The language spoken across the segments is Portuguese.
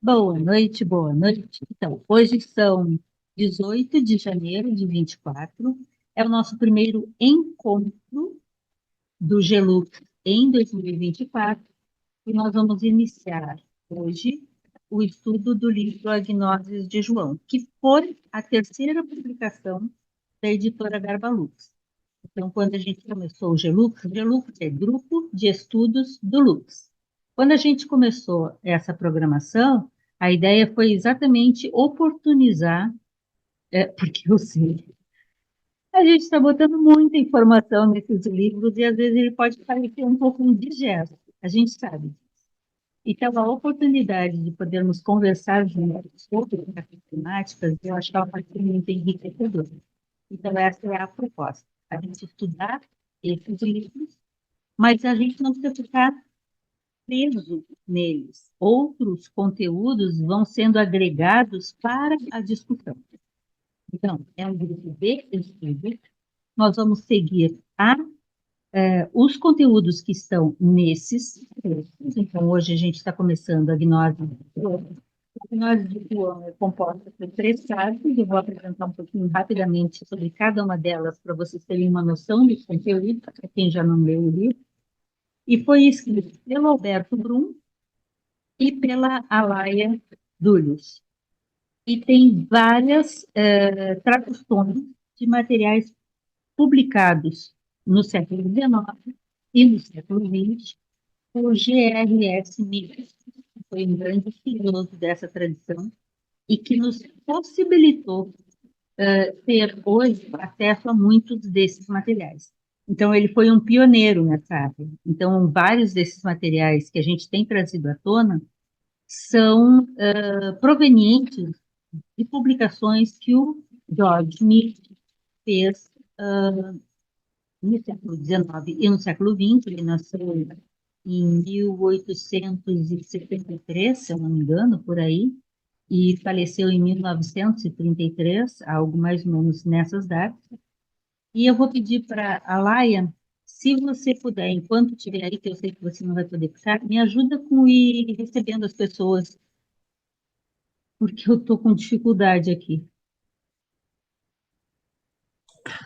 Boa noite, boa noite. Então, hoje são 18 de janeiro de 24. É o nosso primeiro encontro do GELUC em 2024 e nós vamos iniciar hoje o estudo do livro Agnoses de João, que foi a terceira publicação da editora Garbalux. Então, quando a gente começou o GELUX é Grupo de Estudos do Lux. Quando a gente começou essa programação, a ideia foi exatamente oportunizar, porque eu sei, a gente está botando muita informação nesses livros e às vezes ele pode parecer um pouco indigesto, a gente sabe. Então, a oportunidade de podermos conversar juntos sobre essas temáticas, eu acho que ela pode ser muito enriquecedora. Então, essa é a proposta, a gente estudar esses livros, mas a gente não precisa ficar preso neles. Outros conteúdos vão sendo agregados para a discussão. Então, é um grupo de estudo. Nós vamos seguir os conteúdos que estão nesses textos. Então, hoje a gente está começando a gnose. A gnose de João é composta por três partes. Eu vou apresentar um pouquinho rapidamente sobre cada uma delas para vocês terem uma noção do conteúdo, para quem já não leu o livro. E foi escrito pelo Alberto Brum e pela Alaia Dúlios. E tem várias traduções de materiais publicados no século XIX e no século XX por G.R.S. Miller, que foi um grande estudioso dessa tradição e que nos possibilitou ter hoje acesso a muitos desses materiais. Então, ele foi um pioneiro nessa área. Então, vários desses materiais que a gente tem trazido à tona são provenientes de publicações que o George Smith fez no século XIX e no século XX. Ele nasceu em 1873, se eu não me engano, por aí, e faleceu em 1933, algo mais ou menos nessas datas. E eu vou pedir para a Laia, se você puder, enquanto estiver aí, que eu sei que você não vai poder ficar, me ajuda com ir recebendo as pessoas, porque eu estou com dificuldade aqui,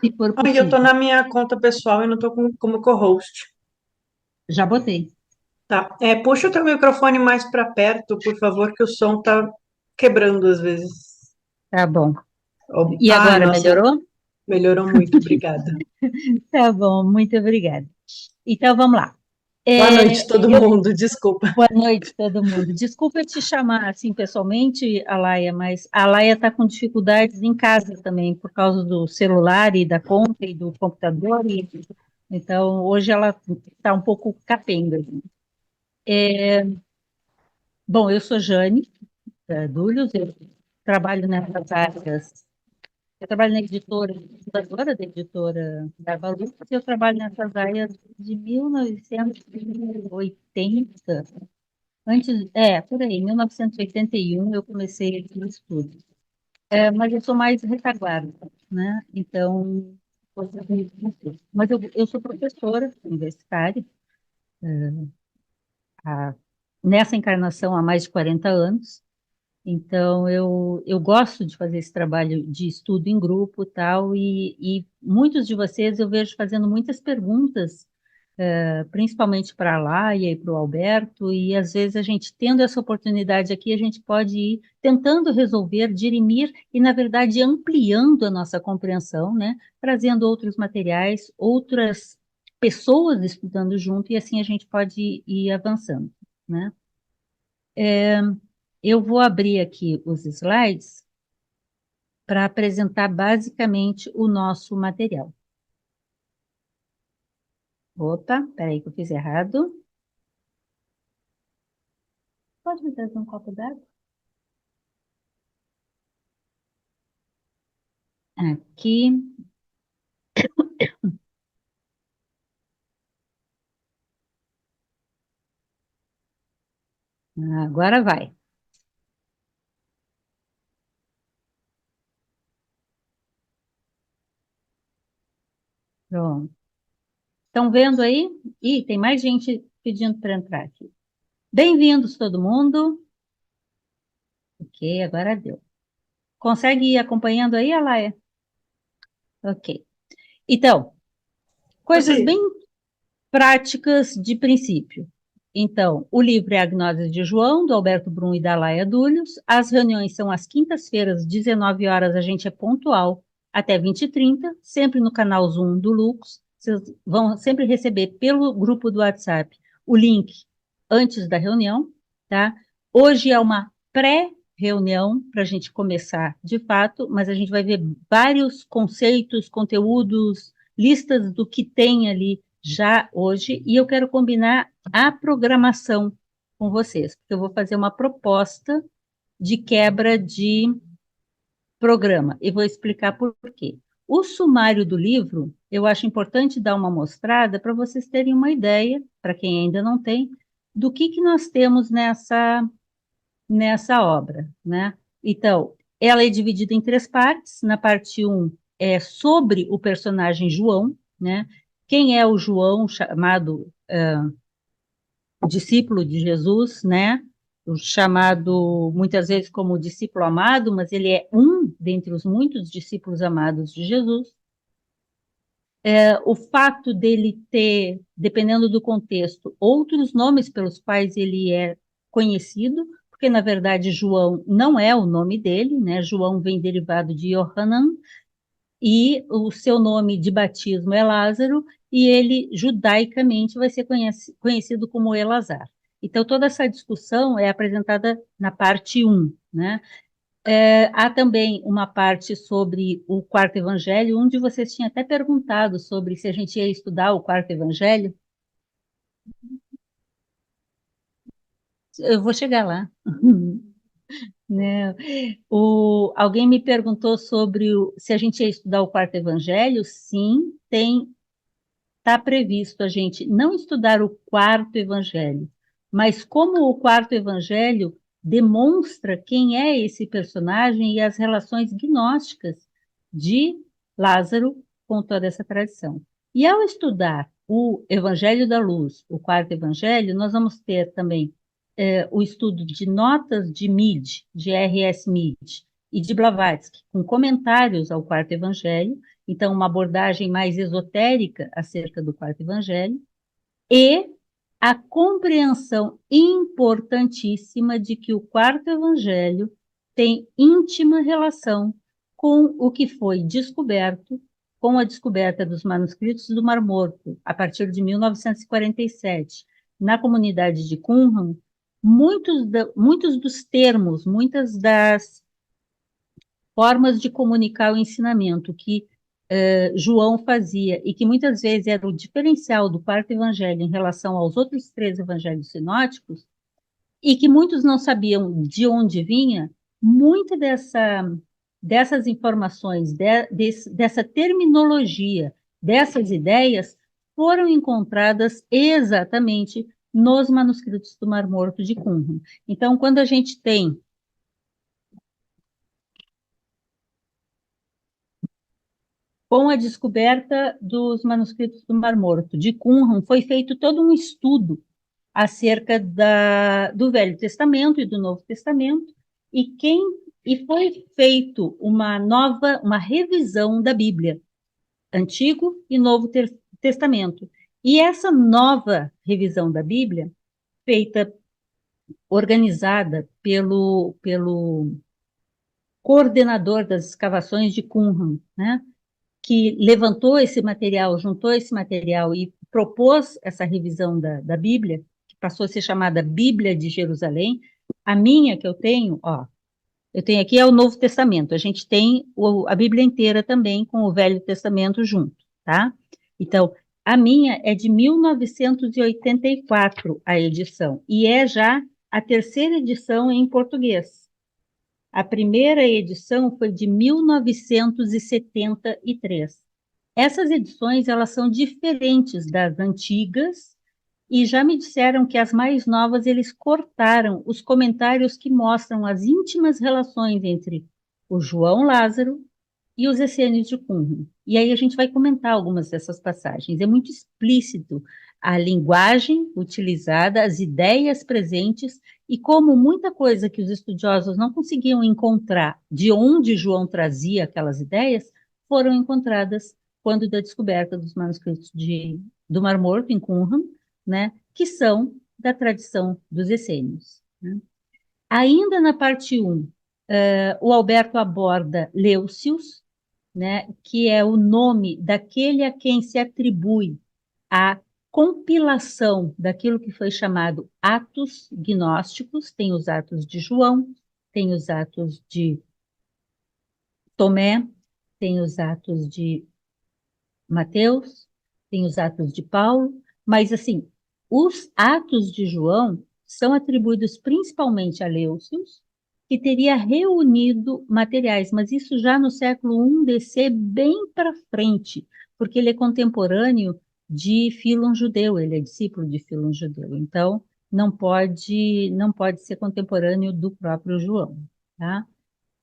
se for Aí eu tô possível. na minha conta pessoal e não tô como co-host. Já botei. Tá. Puxa o teu microfone mais para perto, por favor, que o som tá quebrando às vezes. Tá bom. E Ai, agora, nossa, melhorou? melhorou muito, obrigada. Tá bom, muito obrigada. Então, vamos lá. Boa noite, todo Eu, mundo, desculpa. boa noite, todo mundo. Desculpa te chamar assim pessoalmente, Alaia, mas a Alaia está com dificuldades em casa também, por causa do celular e da conta e do computador. Então, hoje ela está um pouco capenga. Bom, eu sou Jane Dúlios, eu trabalho nessas áreas. Eu trabalho na editora, fundadora da editora Garbalux, e eu trabalho nessas áreas de 1980. Antes, por aí, 1981 eu comecei aqui no estudo. Mas eu sou mais retaguarda, né? Então, mas eu sou professora universitária, há- nessa encarnação há mais de 40 anos. Então, eu gosto de fazer esse trabalho de estudo em grupo tal, e muitos de vocês eu vejo fazendo muitas perguntas, principalmente para a Laia e para o Alberto, e às vezes a gente, tendo essa oportunidade aqui, a gente pode ir tentando resolver, dirimir e, na verdade, ampliando a nossa compreensão, né? Trazendo outros materiais, outras pessoas estudando junto, e assim a gente pode ir avançando, né? Eu vou abrir aqui os slides para apresentar basicamente o nosso material. Opa, peraí que eu fiz errado. Pode me trazer um copo d'água? Aqui. Agora vai. Pronto. Estão vendo aí? Ih, tem mais gente pedindo para entrar aqui. Bem-vindos todo mundo. Ok, agora deu. Consegue ir acompanhando aí, Alaia? Ok. Então, coisas bem Consigo. práticas de princípio. Então, o livro é A Gnose de João, do Alberto Brum e da Laia Dúlios. As reuniões são às quintas-feiras, 19 horas, a gente é pontual, até 20h30, sempre no canal Zoom do Lux. Vocês vão sempre receber pelo grupo do WhatsApp o link antes da reunião, tá? Hoje é uma pré-reunião para a gente começar de fato, mas a gente vai ver vários conceitos, conteúdos, listas do que tem ali já hoje, e eu quero combinar a programação com vocês, porque eu vou fazer uma proposta de quebra de programa, e vou explicar por quê. O sumário do livro, eu acho importante dar uma mostrada para vocês terem uma ideia, para quem ainda não tem, do que nós temos nessa obra, né? Então, ela é dividida em três partes. Na parte 1 é sobre o personagem João, né? Quem é o João, chamado discípulo de Jesus, né? O chamado muitas vezes como discípulo amado, mas ele é um dentre os muitos discípulos amados de Jesus. O fato dele ter, dependendo do contexto, outros nomes pelos quais ele é conhecido, porque na verdade João não é o nome dele, né? João vem derivado de Yohanan, e o seu nome de batismo é Lázaro, e ele judaicamente vai ser conhecido como Elazar. Então, toda essa discussão é apresentada na parte 1, né? Há também uma parte sobre o quarto evangelho. Um de vocês tinha até perguntado sobre se a gente ia estudar o quarto evangelho. Eu vou chegar lá. Né? Alguém me perguntou sobre se a gente ia estudar o quarto evangelho. Sim, está previsto a gente não estudar o quarto evangelho, mas como o quarto evangelho demonstra quem é esse personagem e as relações gnósticas de Lázaro com toda essa tradição. E ao estudar o Evangelho da Luz, o quarto evangelho, nós vamos ter também o estudo de notas de Mead, de R.S. Mead, e de Blavatsky, com comentários ao quarto evangelho, então uma abordagem mais esotérica acerca do quarto evangelho, e a compreensão importantíssima de que o quarto evangelho tem íntima relação com o que foi descoberto com a descoberta dos manuscritos do Mar Morto, a partir de 1947, na comunidade de Qumran. Muitos dos termos, muitas das formas de comunicar o ensinamento que João fazia e que muitas vezes era o diferencial do quarto evangelho em relação aos outros três evangelhos sinóticos, e que muitos não sabiam de onde vinha, muita dessas informações, dessa terminologia, dessas ideias, foram encontradas exatamente nos manuscritos do Mar Morto de Qumran. Então, quando a gente tem com a descoberta dos manuscritos do Mar Morto de Qumran, foi feito todo um estudo acerca do Velho Testamento e do Novo Testamento, e foi feito uma revisão da Bíblia, Antigo e Novo Testamento. E essa nova revisão da Bíblia, feita, organizada pelo coordenador das escavações de Qumran, né, que levantou esse material, juntou esse material e propôs essa revisão da Bíblia, que passou a ser chamada Bíblia de Jerusalém. A minha que eu tenho, eu tenho aqui é o Novo Testamento. A gente tem a Bíblia inteira também com o Velho Testamento junto, tá? Então, a minha é de 1984, a edição, e é já a terceira edição em português. A primeira edição foi de 1973. Essas edições, elas são diferentes das antigas, e já me disseram que as mais novas eles cortaram os comentários que mostram as íntimas relações entre o João Lázaro e os essênios de Qumran. E aí a gente vai comentar algumas dessas passagens. É muito explícito a linguagem utilizada, as ideias presentes E como muita coisa que os estudiosos não conseguiam encontrar de onde João trazia aquelas ideias, foram encontradas quando da descoberta dos manuscritos do Mar Morto, em Qumran, né, que são da tradição dos essênios. Né? Ainda na parte 1, o Alberto aborda Leucius, né, que é o nome daquele a quem se atribui a compilação daquilo que foi chamado Atos Gnósticos, tem os Atos de João, tem os Atos de Tomé, tem os Atos de Mateus, tem os Atos de Paulo, mas assim, os Atos de João são atribuídos principalmente a Leucius, que teria reunido materiais, mas isso já no século I DC bem para frente, porque ele é contemporâneo de Fílon Judeu, ele é discípulo de Fílon Judeu, então não pode ser contemporâneo do próprio João, tá?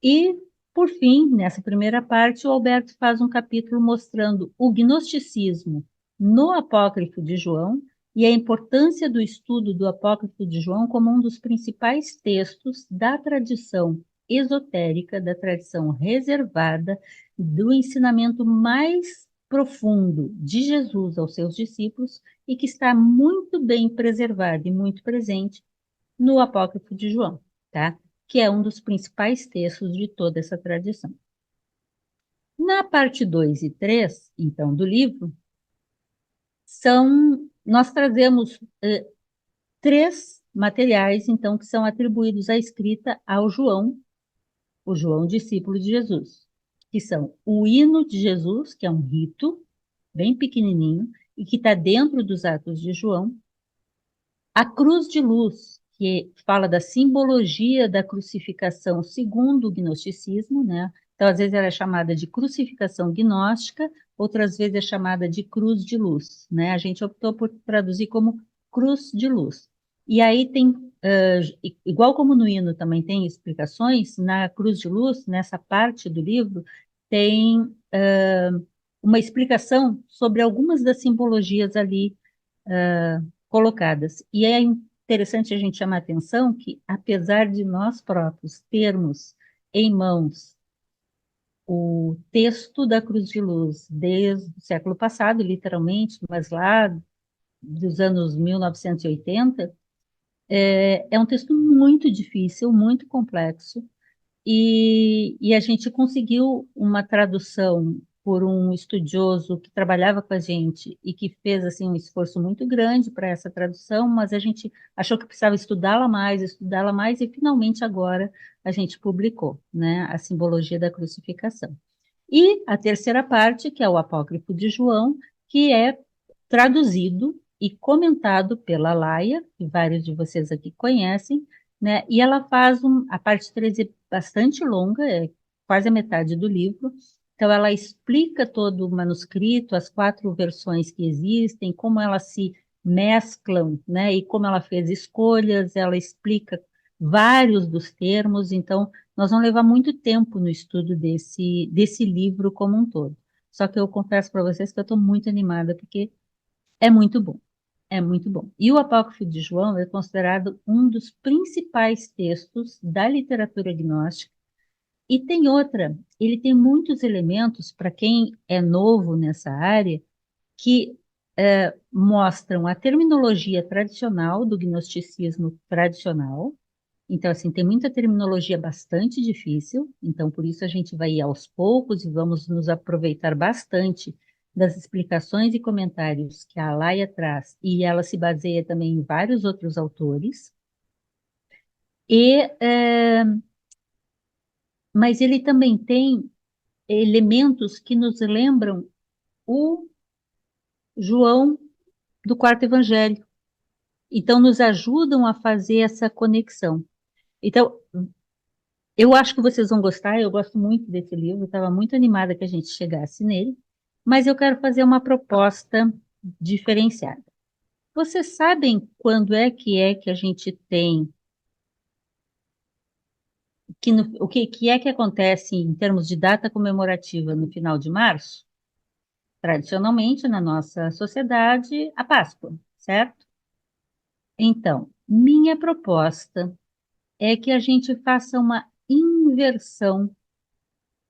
E, por fim, nessa primeira parte, o Alberto faz um capítulo mostrando o gnosticismo no Apócrifo de João e a importância do estudo do Apócrifo de João como um dos principais textos da tradição esotérica, da tradição reservada, do ensinamento mais profundo de Jesus aos seus discípulos e que está muito bem preservado e muito presente no Apócrifo de João, tá? Que é um dos principais textos de toda essa tradição. Na parte 2 e 3, então, do livro, nós trazemos três materiais, então, que são atribuídos à escrita ao João, o João discípulo de Jesus, que são o hino de Jesus, que é um rito bem pequenininho e que está dentro dos Atos de João, a cruz de luz, que fala da simbologia da crucificação segundo o gnosticismo, né? Então, às vezes ela é chamada de crucificação gnóstica, outras vezes é chamada de cruz de luz, né? A gente optou por traduzir como cruz de luz. E aí tem, igual como no hino também tem explicações, na cruz de luz, nessa parte do livro, tem uma explicação sobre algumas das simbologias ali colocadas. E é interessante a gente chamar a atenção que, apesar de nós próprios termos em mãos o texto da Cruz de Luz desde o século passado, literalmente, mas lá dos anos 1980, é um texto muito difícil, muito complexo, e a gente conseguiu uma tradução por um estudioso que trabalhava com a gente e que fez assim um esforço muito grande para essa tradução, mas a gente achou que precisava estudá-la mais e finalmente agora a gente publicou, né, a simbologia da crucificação. E a terceira parte, que é o Apócrifo de João, que é traduzido e comentado pela Laia, que vários de vocês aqui conhecem, né? E ela faz a parte 3 é bastante longa, é quase a metade do livro. Então, ela explica todo o manuscrito, as 4 versões que existem, como elas se mesclam, né? E como ela fez escolhas, ela explica vários dos termos. Então, nós vamos levar muito tempo no estudo desse livro como um todo. Só que eu confesso para vocês que eu estou muito animada, porque é muito bom. É muito bom. E o Apócrifo de João é considerado um dos principais textos da literatura gnóstica. E tem outra, ele tem muitos elementos, para quem é novo nessa área, que mostram a terminologia tradicional do gnosticismo tradicional. Então, assim, tem muita terminologia bastante difícil, então por isso a gente vai ir aos poucos e vamos nos aproveitar bastante das explicações e comentários que a Alaia traz, e ela se baseia também em vários outros autores. E, mas ele também tem elementos que nos lembram o João do quarto evangelho. Então, nos ajudam a fazer essa conexão. Então, eu acho que vocês vão gostar, eu gosto muito desse livro, estava muito animada que a gente chegasse nele, mas eu quero fazer uma proposta diferenciada. Vocês sabem quando é que a gente tem, o que é que acontece em termos de data comemorativa no final de março? Tradicionalmente, na nossa sociedade, a Páscoa, certo? Então, Minha proposta é que a gente faça uma inversão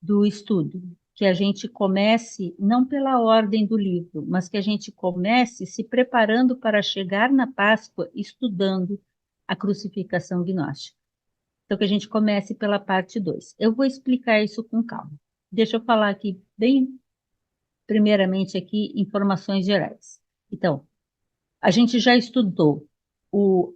do estudo, que a gente comece não pela ordem do livro, mas que a gente comece se preparando para chegar na Páscoa estudando a crucificação gnóstica. Então, que a gente comece pela parte 2. Eu vou explicar isso com calma. Deixa eu falar aqui bem primeiramente aqui informações gerais. Então, a gente já estudou o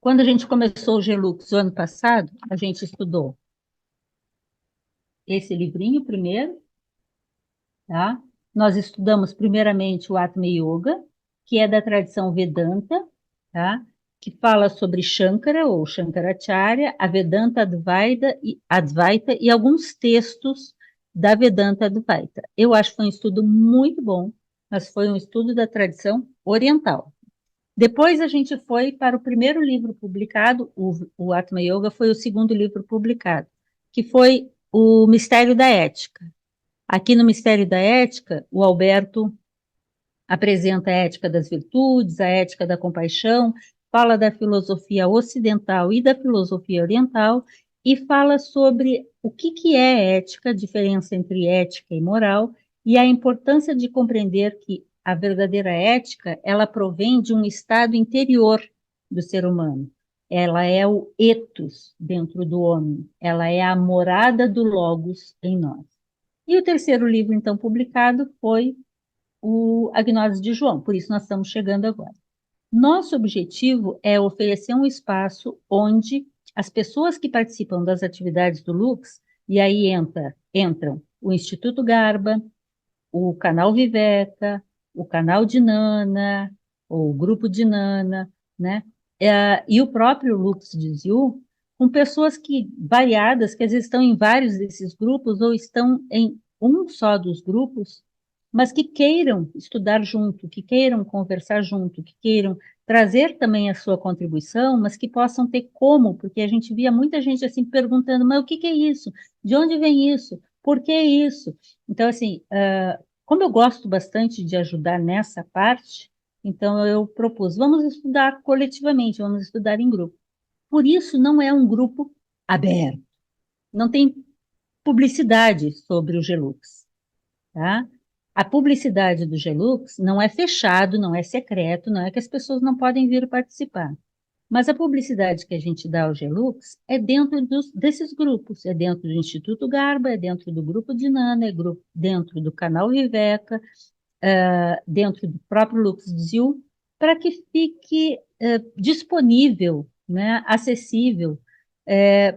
quando a gente começou o Gelux o ano passado, a gente estudou esse livrinho primeiro, tá? Nós estudamos primeiramente o Atma Yoga, que é da tradição Vedanta, tá? Que fala sobre Shankara ou Shankaracharya, a Vedanta Advaita e alguns textos da Vedanta Advaita. Eu acho que foi um estudo muito bom, mas foi um estudo da tradição oriental. Depois a gente foi para o primeiro livro publicado, o Atma Yoga foi o segundo livro publicado, que foi o Mistério da Ética. Aqui no Mistério da Ética, o Alberto apresenta a ética das virtudes, a ética da compaixão, fala da filosofia ocidental e da filosofia oriental e fala sobre o que é ética, a diferença entre ética e moral e a importância de compreender que a verdadeira ética, ela provém de um estado interior do ser humano. Ela é o ethos dentro do homem, ela é a morada do logos em nós. E o terceiro livro, então, publicado foi o A Gnose de João, por isso nós estamos chegando agora. Nosso objetivo é oferecer um espaço onde as pessoas que participam das atividades do Lux, e aí entram o Instituto Garba, o canal Viveca, o canal de Nana, ou o grupo de Nana, né? E o próprio Lux de Ziu, com pessoas que variadas, que às vezes estão em vários desses grupos ou estão em um só dos grupos, mas que queiram estudar junto, que queiram conversar junto, que queiram trazer também a sua contribuição, mas que possam ter como, porque a gente via muita gente assim perguntando, mas o que é isso? De onde vem isso? Por que isso? Então, assim, como eu gosto bastante de ajudar nessa parte, então eu propus, vamos estudar coletivamente, vamos estudar em grupo. Por isso, não é um grupo aberto, não tem publicidade sobre o Gelux, tá? A publicidade do Gelux não é fechado, não é secreto, não é que as pessoas não podem vir participar. Mas a publicidade que a gente dá ao Gelux é dentro desses grupos, é dentro do Instituto Garba, é dentro do grupo de Nana, dentro do canal Viveca, dentro do próprio LuxZil, para que fique disponível, né, acessível,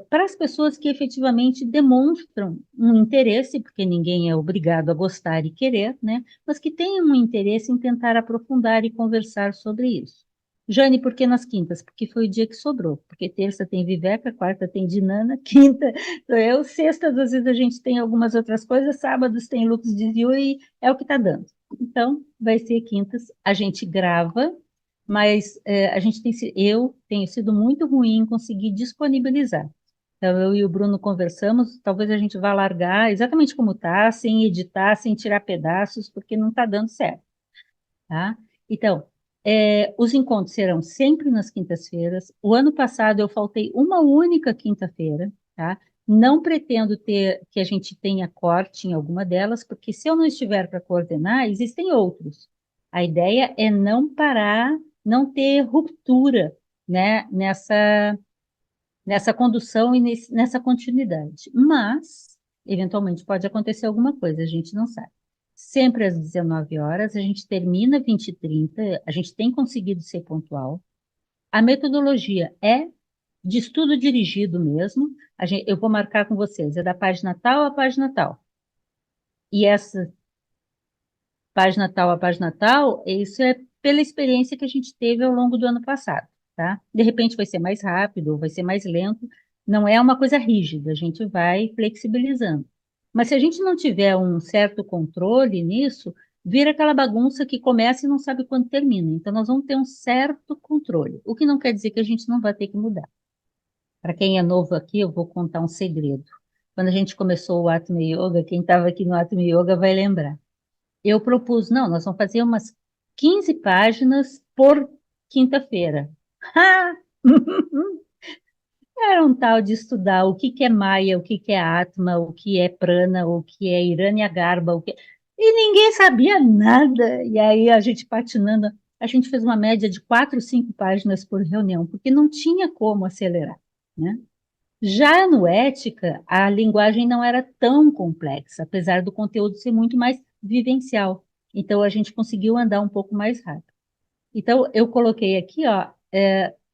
para as pessoas que efetivamente demonstram um interesse, porque ninguém é obrigado a gostar e querer, né, mas que tenham um interesse em tentar aprofundar e conversar sobre isso. Jane, por que nas quintas? Porque foi o dia que sobrou. Porque terça tem Viveca, quarta tem Dinana, quinta sou eu, sexta, às vezes a gente tem algumas outras coisas, sábados tem Lux de Zio e é o que está dando. Então, vai ser quintas. A gente grava, mas eu tenho sido muito ruim em conseguir disponibilizar. Então, eu e o Bruno conversamos, talvez a gente vá largar exatamente como está, sem editar, sem tirar pedaços, porque não está dando certo, tá? Então, os encontros serão sempre nas quintas-feiras. O ano passado eu faltei uma única quinta-feira, tá? Não pretendo que a gente tenha corte em alguma delas, porque se eu não estiver para coordenar, existem outros. A ideia é não parar, não ter ruptura, né, nessa condução e nessa continuidade. Mas, eventualmente, pode acontecer alguma coisa, a gente não sabe. Sempre às 19 horas, a gente termina 20h30, a gente tem conseguido ser pontual. A metodologia é de estudo dirigido mesmo. Eu vou marcar com vocês, é da página tal a página tal. E essa página tal a página tal, isso é pela experiência que a gente teve ao longo do ano passado, tá? De repente vai ser mais rápido, vai ser mais lento, não é uma coisa rígida, a gente vai flexibilizando. Mas se a gente não tiver um certo controle nisso, vira aquela bagunça que começa e não sabe quando termina. Então, nós vamos ter um certo controle, o que não quer dizer que a gente não vai ter que mudar. Para quem é novo aqui, eu vou contar um segredo. Quando a gente começou o Atma Yoga, quem estava aqui no Atma Yoga vai lembrar. eu propus, não, nós vamos fazer umas 15 páginas por quinta-feira. Era um tal de estudar o que que é Maya, o que que é Atma, o que é Prana, o que é Hiranyagarbha, o que... E ninguém sabia nada. E aí a gente patinando, a gente fez uma média de 4, 5 páginas por reunião, porque não tinha como acelerar, né? Já no Ética, a linguagem não era tão complexa, apesar do conteúdo ser muito mais vivencial. Então, a gente conseguiu andar um pouco mais rápido. Então, eu coloquei aqui, ó,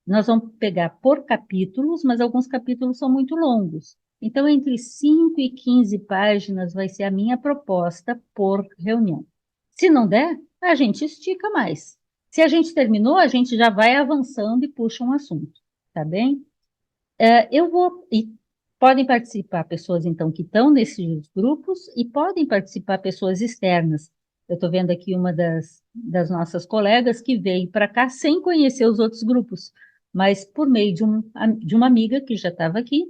nós vamos pegar por capítulos, mas alguns capítulos são muito longos. Então, entre 5 e 15 páginas vai ser a minha proposta por reunião. Se não der, a gente estica mais. Se a gente terminou, a gente já vai avançando e puxa um assunto, tá bem? Eu vou, e podem participar pessoas, então, que estão nesses grupos e podem participar pessoas externas. Eu estou vendo aqui uma das nossas colegas que veio para cá sem conhecer os outros grupos, mas por meio de uma amiga que já estava aqui,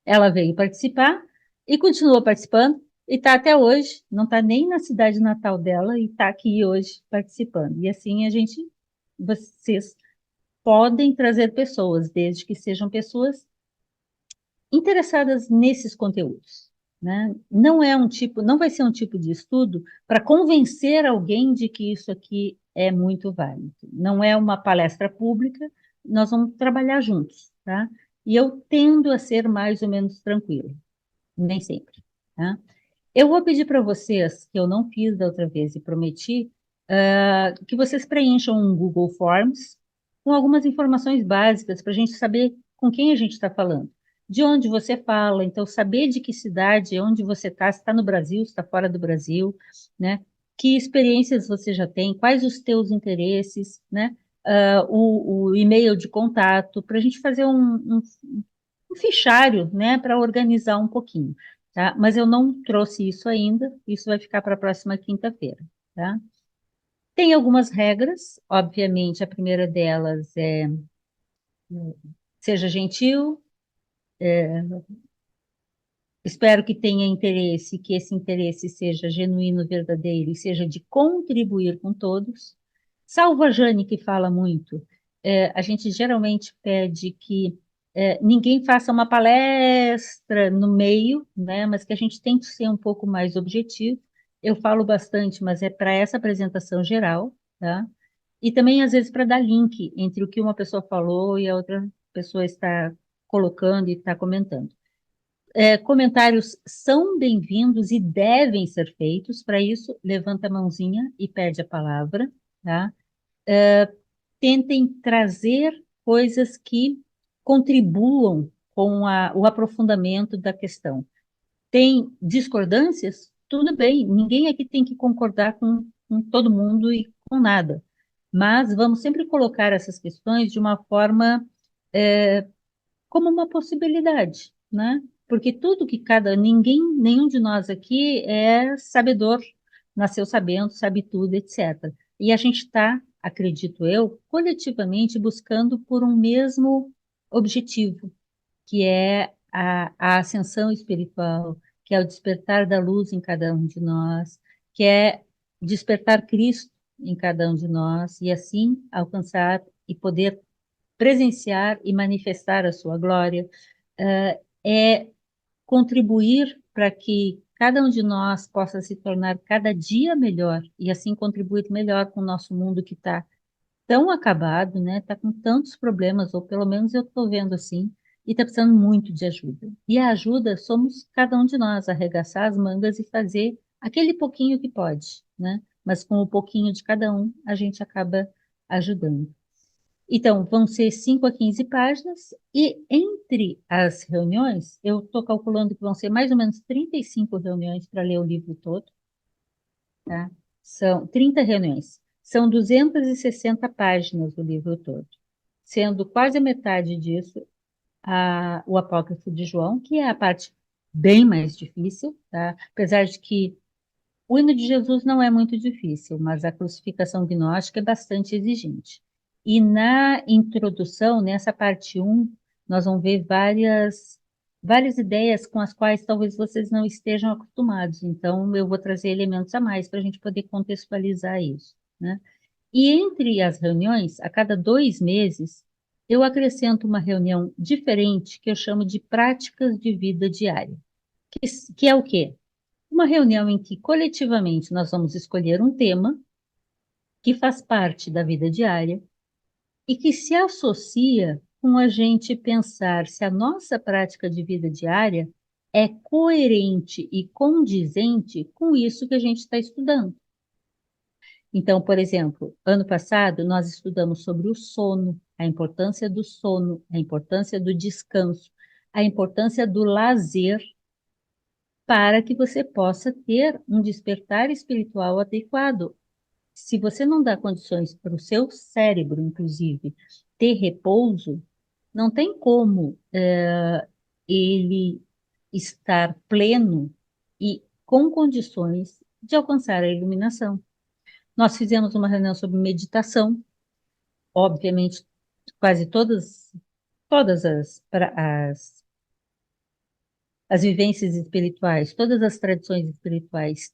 ela veio participar e continuou participando e está até hoje, não está nem na cidade natal dela e está aqui hoje participando. E assim vocês podem trazer pessoas, desde que sejam pessoas interessadas nesses conteúdos, né? Não vai ser um tipo de estudo para convencer alguém de que isso aqui é muito válido. Não é uma palestra pública, nós vamos trabalhar juntos, tá? E eu tendo a ser mais ou menos tranquila, nem sempre, tá? Eu vou pedir para vocês, que eu não fiz da outra vez e prometi, que vocês preencham um Google Forms com algumas informações básicas para a gente saber com quem a gente está falando. De onde você fala, então saber de que cidade, onde você está, se está no Brasil, se está fora do Brasil, né? Que experiências você já tem, quais os teus interesses, né? O e-mail de contato, para a gente fazer um fichário, né, para organizar um pouquinho, tá? Mas eu não trouxe isso ainda, isso vai ficar para a próxima quinta-feira, tá? Tem algumas regras, obviamente, a primeira delas é seja gentil, espero que tenha interesse, que esse interesse seja genuíno, verdadeiro e seja de contribuir com todos. Salvo a Jane, que fala muito, a gente geralmente pede que ninguém faça uma palestra no meio, né, mas que a gente tente ser um pouco mais objetivo. Eu falo bastante, mas é para essa apresentação geral, tá? E também, às vezes, para dar link entre o que uma pessoa falou e a outra pessoa está colocando e está comentando. Comentários são bem-vindos e devem ser feitos. Para isso, levanta a mãozinha e pede a palavra, tá? Tentem trazer coisas que contribuam com o aprofundamento da questão. Tem discordâncias? Tudo bem, ninguém aqui tem que concordar com todo mundo e com nada. Mas vamos sempre colocar essas questões de uma forma como uma possibilidade, né? Porque tudo que nenhum de nós aqui é sabedor, nasceu sabendo, sabe tudo, etc. E a gente está, acredito eu, coletivamente buscando por um mesmo objetivo, que é a ascensão espiritual, que é o despertar da luz em cada um de nós, que é despertar Cristo em cada um de nós, e assim alcançar e poder presenciar e manifestar a sua glória, é contribuir para que cada um de nós possa se tornar cada dia melhor e assim contribuir melhor com o nosso mundo que está tão acabado, né? Está com tantos problemas, ou pelo menos eu estou vendo assim, e está precisando muito de ajuda. E a ajuda somos cada um de nós, arregaçar as mangas e fazer aquele pouquinho que pode, né? Mas com o pouquinho de cada um, a gente acaba ajudando. Então, vão ser 5 a 15 páginas, e entre as reuniões, eu estou calculando que vão ser mais ou menos 35 reuniões para ler o livro todo, tá? São 30 reuniões. São 260 páginas o livro todo, sendo quase a metade disso o Apócrifo de João, que é a parte bem mais difícil, tá? Apesar de que o hino de Jesus não é muito difícil, mas a crucificação gnóstica é bastante exigente. E na introdução, nessa parte um, nós vamos ver várias várias ideias com as quais talvez vocês não estejam acostumados. Então, eu vou trazer elementos a mais para a gente poder contextualizar isso, né? E entre as reuniões, a cada 2 meses, eu acrescento uma reunião diferente que eu chamo de práticas de vida diária, que é o quê? Uma reunião em que coletivamente nós vamos escolher um tema que faz parte da vida diária e que se associa com a gente pensar se a nossa prática de vida diária é coerente e condizente com isso que a gente está estudando. Então, por exemplo, ano passado nós estudamos sobre o sono, a importância do sono, a importância do descanso, a importância do lazer para que você possa ter um despertar espiritual adequado. Se você não dá condições para o seu cérebro, inclusive, ter repouso, não tem como ele estar pleno e com condições de alcançar a iluminação. Nós fizemos uma reunião sobre meditação, obviamente, quase todas as vivências espirituais, todas as tradições espirituais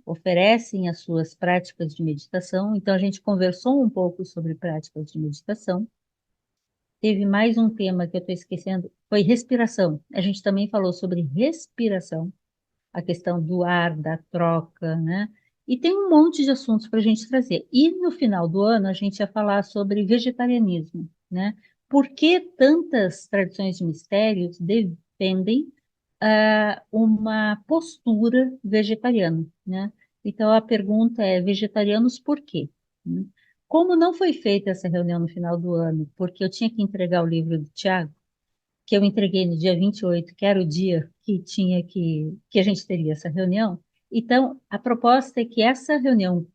oferecem as suas práticas de meditação, então a gente conversou um pouco sobre práticas de meditação. Teve mais um tema que eu estou esquecendo, foi respiração. A gente também falou sobre respiração, a questão do ar, da troca, né? E tem um monte de assuntos para a gente trazer. E no final do ano a gente ia falar sobre vegetarianismo, né? Por que tantas tradições de mistérios dependem uma postura vegetariana, né? Então a pergunta é: vegetarianos por quê? Né? Como não foi feita essa reunião no final do ano, porque eu tinha que entregar o livro do Tiago, que eu entreguei no dia 28, que era o dia que que a gente teria essa reunião. Então, a proposta é que essa reunião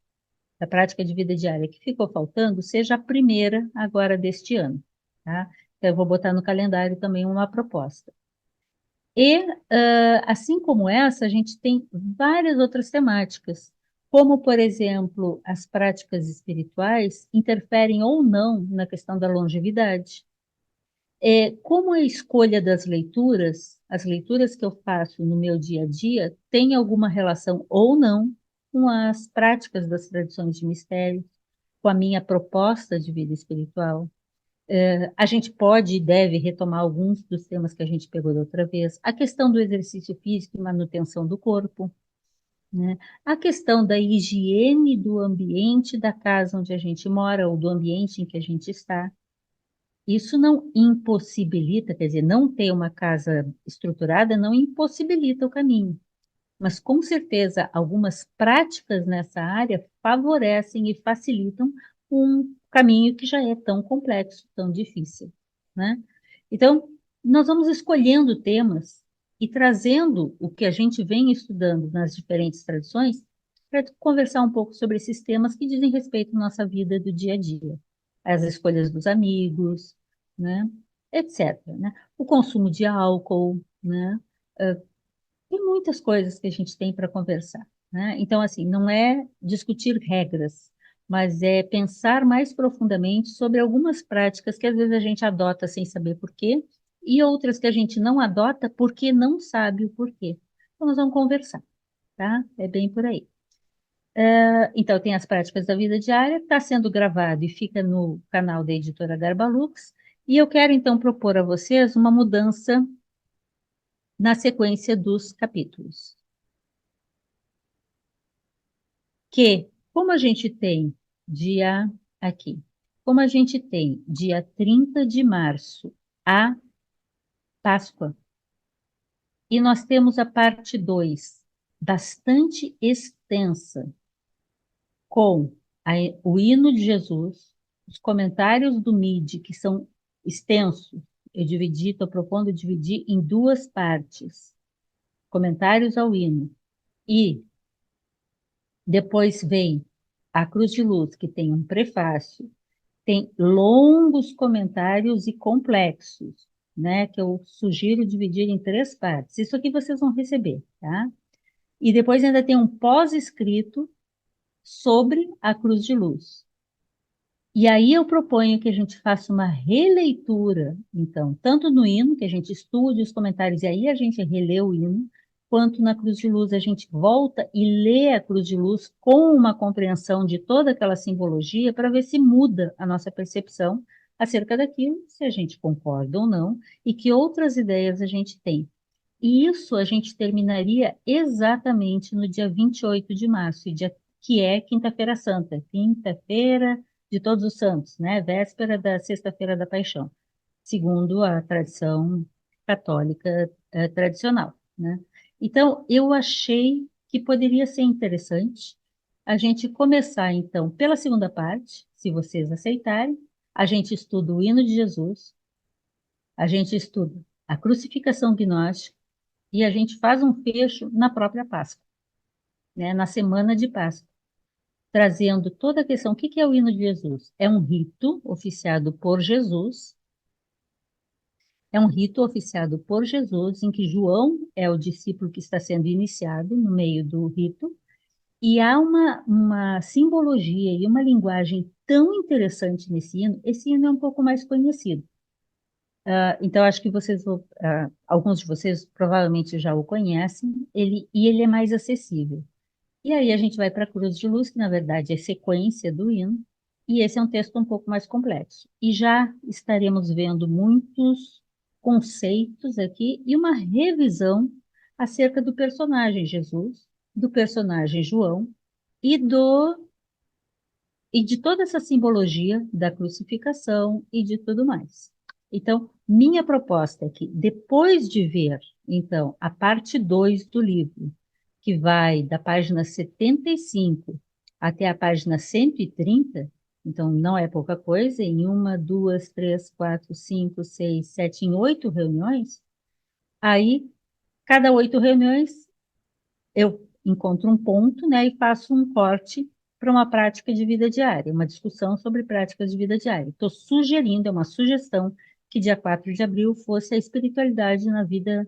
da prática de vida diária que ficou faltando seja a primeira agora deste ano, tá? Então, eu vou botar no calendário também uma proposta. E, assim como essa, a gente tem várias outras temáticas, como, por exemplo, as práticas espirituais interferem ou não na questão da longevidade. Como a escolha das leituras, as leituras que eu faço no meu dia a dia, tem alguma relação ou não com as práticas das tradições de mistério, com a minha proposta de vida espiritual. A gente pode e deve retomar alguns dos temas que a gente pegou da outra vez. A questão do exercício físico e manutenção do corpo, né? A questão da higiene do ambiente da casa onde a gente mora ou do ambiente em que a gente está. Isso não impossibilita, quer dizer, não ter uma casa estruturada não impossibilita o caminho, mas com certeza algumas práticas nessa área favorecem e facilitam um caminho que já é tão complexo, tão difícil, né? Então, nós vamos escolhendo temas e trazendo o que a gente vem estudando nas diferentes tradições para conversar um pouco sobre esses temas que dizem respeito à nossa vida do dia a dia, as escolhas dos amigos, né? Etc, né? O consumo de álcool, né? Tem muitas coisas que a gente tem para conversar, né? Então, assim, não é discutir regras, mas é pensar mais profundamente sobre algumas práticas que às vezes a gente adota sem saber por quê, e outras que a gente não adota porque não sabe o porquê. Então, nós vamos conversar, tá? É bem por aí. Então, tem as práticas da vida diária, está sendo gravado e fica no canal da editora Garbalux, e eu quero então propor a vocês uma mudança na sequência dos capítulos. Que, como a gente tem dia aqui, como a gente tem dia 30 de março, a Páscoa, e nós temos a parte 2 bastante extensa, com o hino de Jesus, os comentários do MID, que são extensos, eu dividi, estou propondo dividir em duas partes, comentários ao hino, e depois vem a Cruz de Luz, que tem um prefácio, tem longos comentários e complexos, né? Que eu sugiro dividir em 3 partes. Isso aqui vocês vão receber, tá? E depois ainda tem um pós-escrito sobre a Cruz de Luz. E aí eu proponho que a gente faça uma releitura, então, tanto no hino, que a gente estude os comentários e aí a gente relê o hino, quanto na Cruz de Luz a gente volta e lê a Cruz de Luz com uma compreensão de toda aquela simbologia para ver se muda a nossa percepção acerca daquilo, se a gente concorda ou não, e que outras ideias a gente tem. E isso a gente terminaria exatamente no dia 28 de março, que é Quinta-feira Santa, quinta-feira de Todos os Santos, né? Véspera da Sexta-feira da Paixão, segundo a tradição católica tradicional, né? Então, eu achei que poderia ser interessante a gente começar, então, pela segunda parte, se vocês aceitarem. A gente estuda o hino de Jesus, a gente estuda a crucificação gnóstica, e a gente faz um fecho na própria Páscoa, né, na semana de Páscoa, trazendo toda a questão. O que é o hino de Jesus? É um rito oficiado por Jesus, em que João é o discípulo que está sendo iniciado no meio do rito, e há uma simbologia e uma linguagem tão interessante nesse hino. Esse hino é um pouco mais conhecido. Então, acho que alguns de vocês provavelmente já o conhecem, e ele é mais acessível. E aí a gente vai para a Cruz de Luz, que na verdade é sequência do hino, e esse é um texto um pouco mais complexo. E já estaremos vendo muitos conceitos aqui e uma revisão acerca do personagem Jesus, do personagem João e de toda essa simbologia da crucificação e de tudo mais. Então, minha proposta é que, depois de ver, então, a parte 2 do livro, que vai da página 75 até a página 130, então não é pouca coisa, em uma, duas, três, quatro, cinco, seis, sete, em 8 reuniões, aí, cada 8 reuniões, eu encontro um ponto, né, e faço um corte para uma prática de vida diária, uma discussão sobre práticas de vida diária. Estou sugerindo, é uma sugestão, que dia 4 de abril fosse a espiritualidade na vida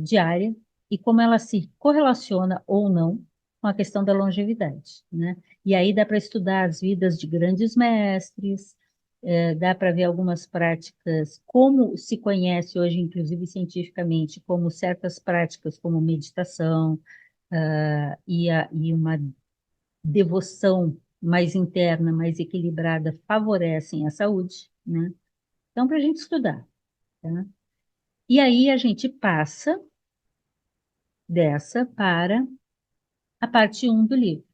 diária e como ela se correlaciona ou não com a questão da longevidade, né? E aí dá para estudar as vidas de grandes mestres, dá para ver algumas práticas, como se conhece hoje, inclusive cientificamente, como certas práticas, como meditação, e uma devoção mais interna, mais equilibrada, favorecem a saúde, né? Então, para a gente estudar, tá? E aí a gente passa dessa para a parte um do livro.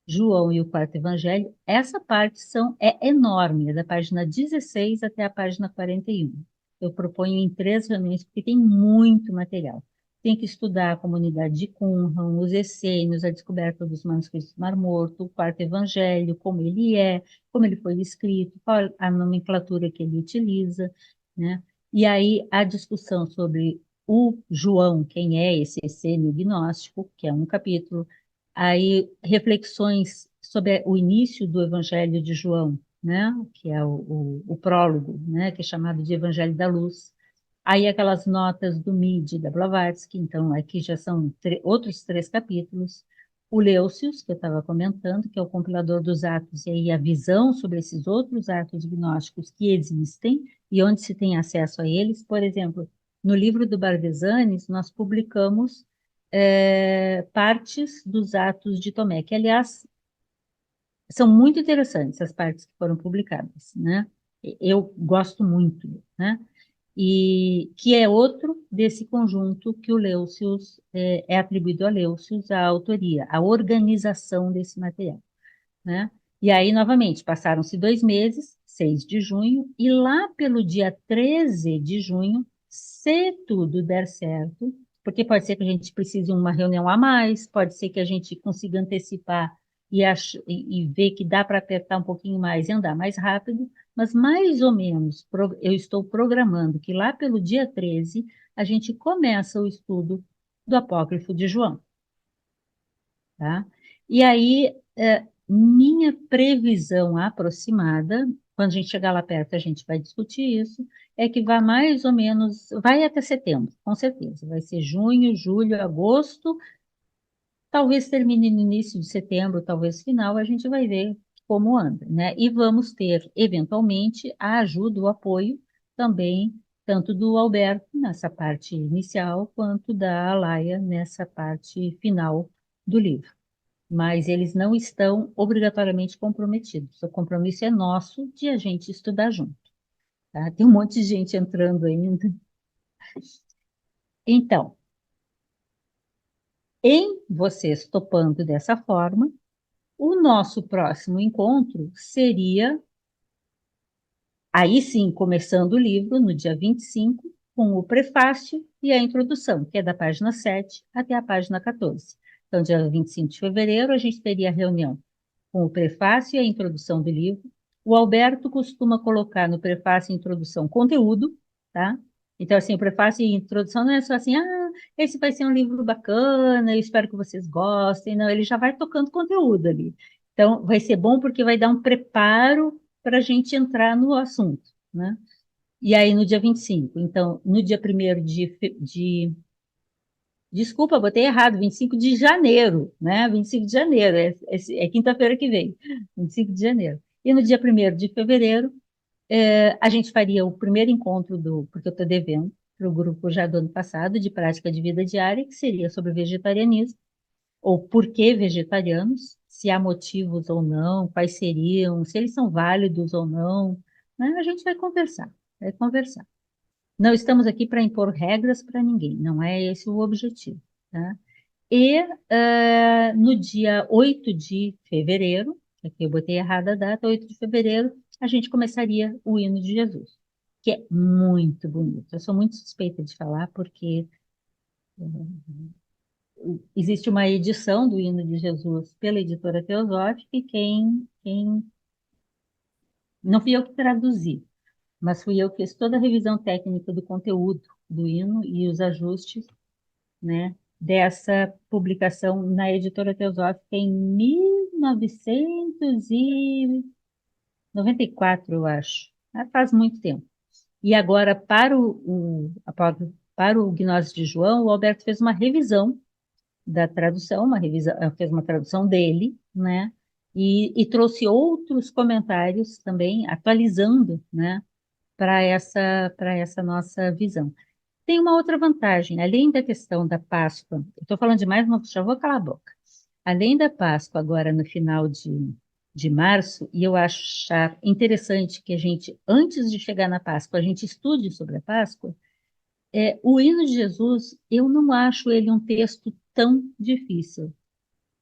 João e o quarto evangelho, essa parte é enorme, é da página 16 até a página 41. Eu proponho em 3 reuniões, porque tem muito material. Tem que estudar a comunidade de Qumran, os essênios, a descoberta dos manuscritos do Mar Morto, o quarto evangelho, como ele foi escrito, qual a nomenclatura que ele utiliza, né? E aí a discussão sobre o João, quem é esse essênio gnóstico, que é um capítulo. Aí, reflexões sobre o início do Evangelho de João, né? Que é o prólogo, né? Que é chamado de Evangelho da Luz. Aí, aquelas notas do Midi, da Blavatsky, então, aqui já são outros 3 capítulos. O Leucius, que eu estava comentando, que é o compilador dos atos, e aí a visão sobre esses outros atos gnósticos que existem e onde se tem acesso a eles. Por exemplo, no livro do Bardesanes, nós publicamos partes dos Atos de Tomé, que, aliás, são muito interessantes as partes que foram publicadas, né? Eu gosto muito, né? E que é outro desse conjunto que o Leucius, é atribuído a Leucius a autoria, a organização desse material, né? E aí, novamente, passaram-se 2 meses, 6 de junho, e lá pelo dia 13 de junho, se tudo der certo, porque pode ser que a gente precise de uma reunião a mais, pode ser que a gente consiga antecipar e ver que dá para apertar um pouquinho mais e andar mais rápido, mas mais ou menos eu estou programando que lá pelo dia 13 a gente começa o estudo do Apócrifo de João, tá? E aí, minha previsão aproximada, quando a gente chegar lá perto, a gente vai discutir isso, é que vai mais ou menos, vai até setembro, com certeza. Vai ser junho, julho, agosto, talvez termine no início de setembro, talvez final, a gente vai ver como anda, né? E vamos ter, eventualmente, a ajuda, o apoio também, tanto do Alberto nessa parte inicial, quanto da Alaia nessa parte final do livro. Mas eles não estão obrigatoriamente comprometidos. O compromisso é nosso de a gente estudar junto, tá? Tem um monte de gente entrando ainda. Então, em vocês topando dessa forma, o nosso próximo encontro seria, aí sim, começando o livro, no dia 25, com o prefácio e a introdução, que é da página 7 até a página 14. Então, dia 25 de fevereiro, a gente teria a reunião com o prefácio e a introdução do livro. O Alberto costuma colocar no prefácio e introdução conteúdo, tá? Então, assim, o prefácio e introdução não é só assim, esse vai ser um livro bacana, eu espero que vocês gostem. Não, ele já vai tocando conteúdo ali. Então, vai ser bom porque vai dar um preparo para a gente entrar no assunto, né? E aí, no dia 25, então, no dia 1º Desculpa, botei errado, 25 de janeiro, né? 25 de janeiro, é quinta-feira que vem, 25 de janeiro. E no dia 1º de fevereiro, a gente faria o primeiro encontro porque eu estou devendo, para o grupo já do ano passado, de prática de vida diária, que seria sobre vegetarianismo, ou por que vegetarianos, se há motivos ou não, quais seriam, se eles são válidos ou não, né? A gente vai conversar, vai conversar. Não estamos aqui para impor regras para ninguém, não é esse o objetivo, tá? E no dia 8 de fevereiro, aqui eu botei errada a data, 8 de fevereiro, a gente começaria o hino de Jesus, que é muito bonito. Eu sou muito suspeita de falar, porque existe uma edição do hino de Jesus pela editora Teosófica, e não fui eu que traduzi, mas fui eu que fiz toda a revisão técnica do conteúdo do hino e os ajustes, né, dessa publicação na editora Teosófica em 1994, eu acho. Faz muito tempo. E agora, para o Gnose de João, o Alberto fez uma revisão da tradução, fez uma tradução dele, né? E trouxe outros comentários também, atualizando, né, para essa nossa visão. Tem uma outra vantagem, além da questão da Páscoa, eu estou falando demais, mas já vou calar a boca. Além da Páscoa, agora no final de março, e eu acho interessante que a gente, antes de chegar na Páscoa, a gente estude sobre a Páscoa, o hino de Jesus, eu não acho ele um texto tão difícil.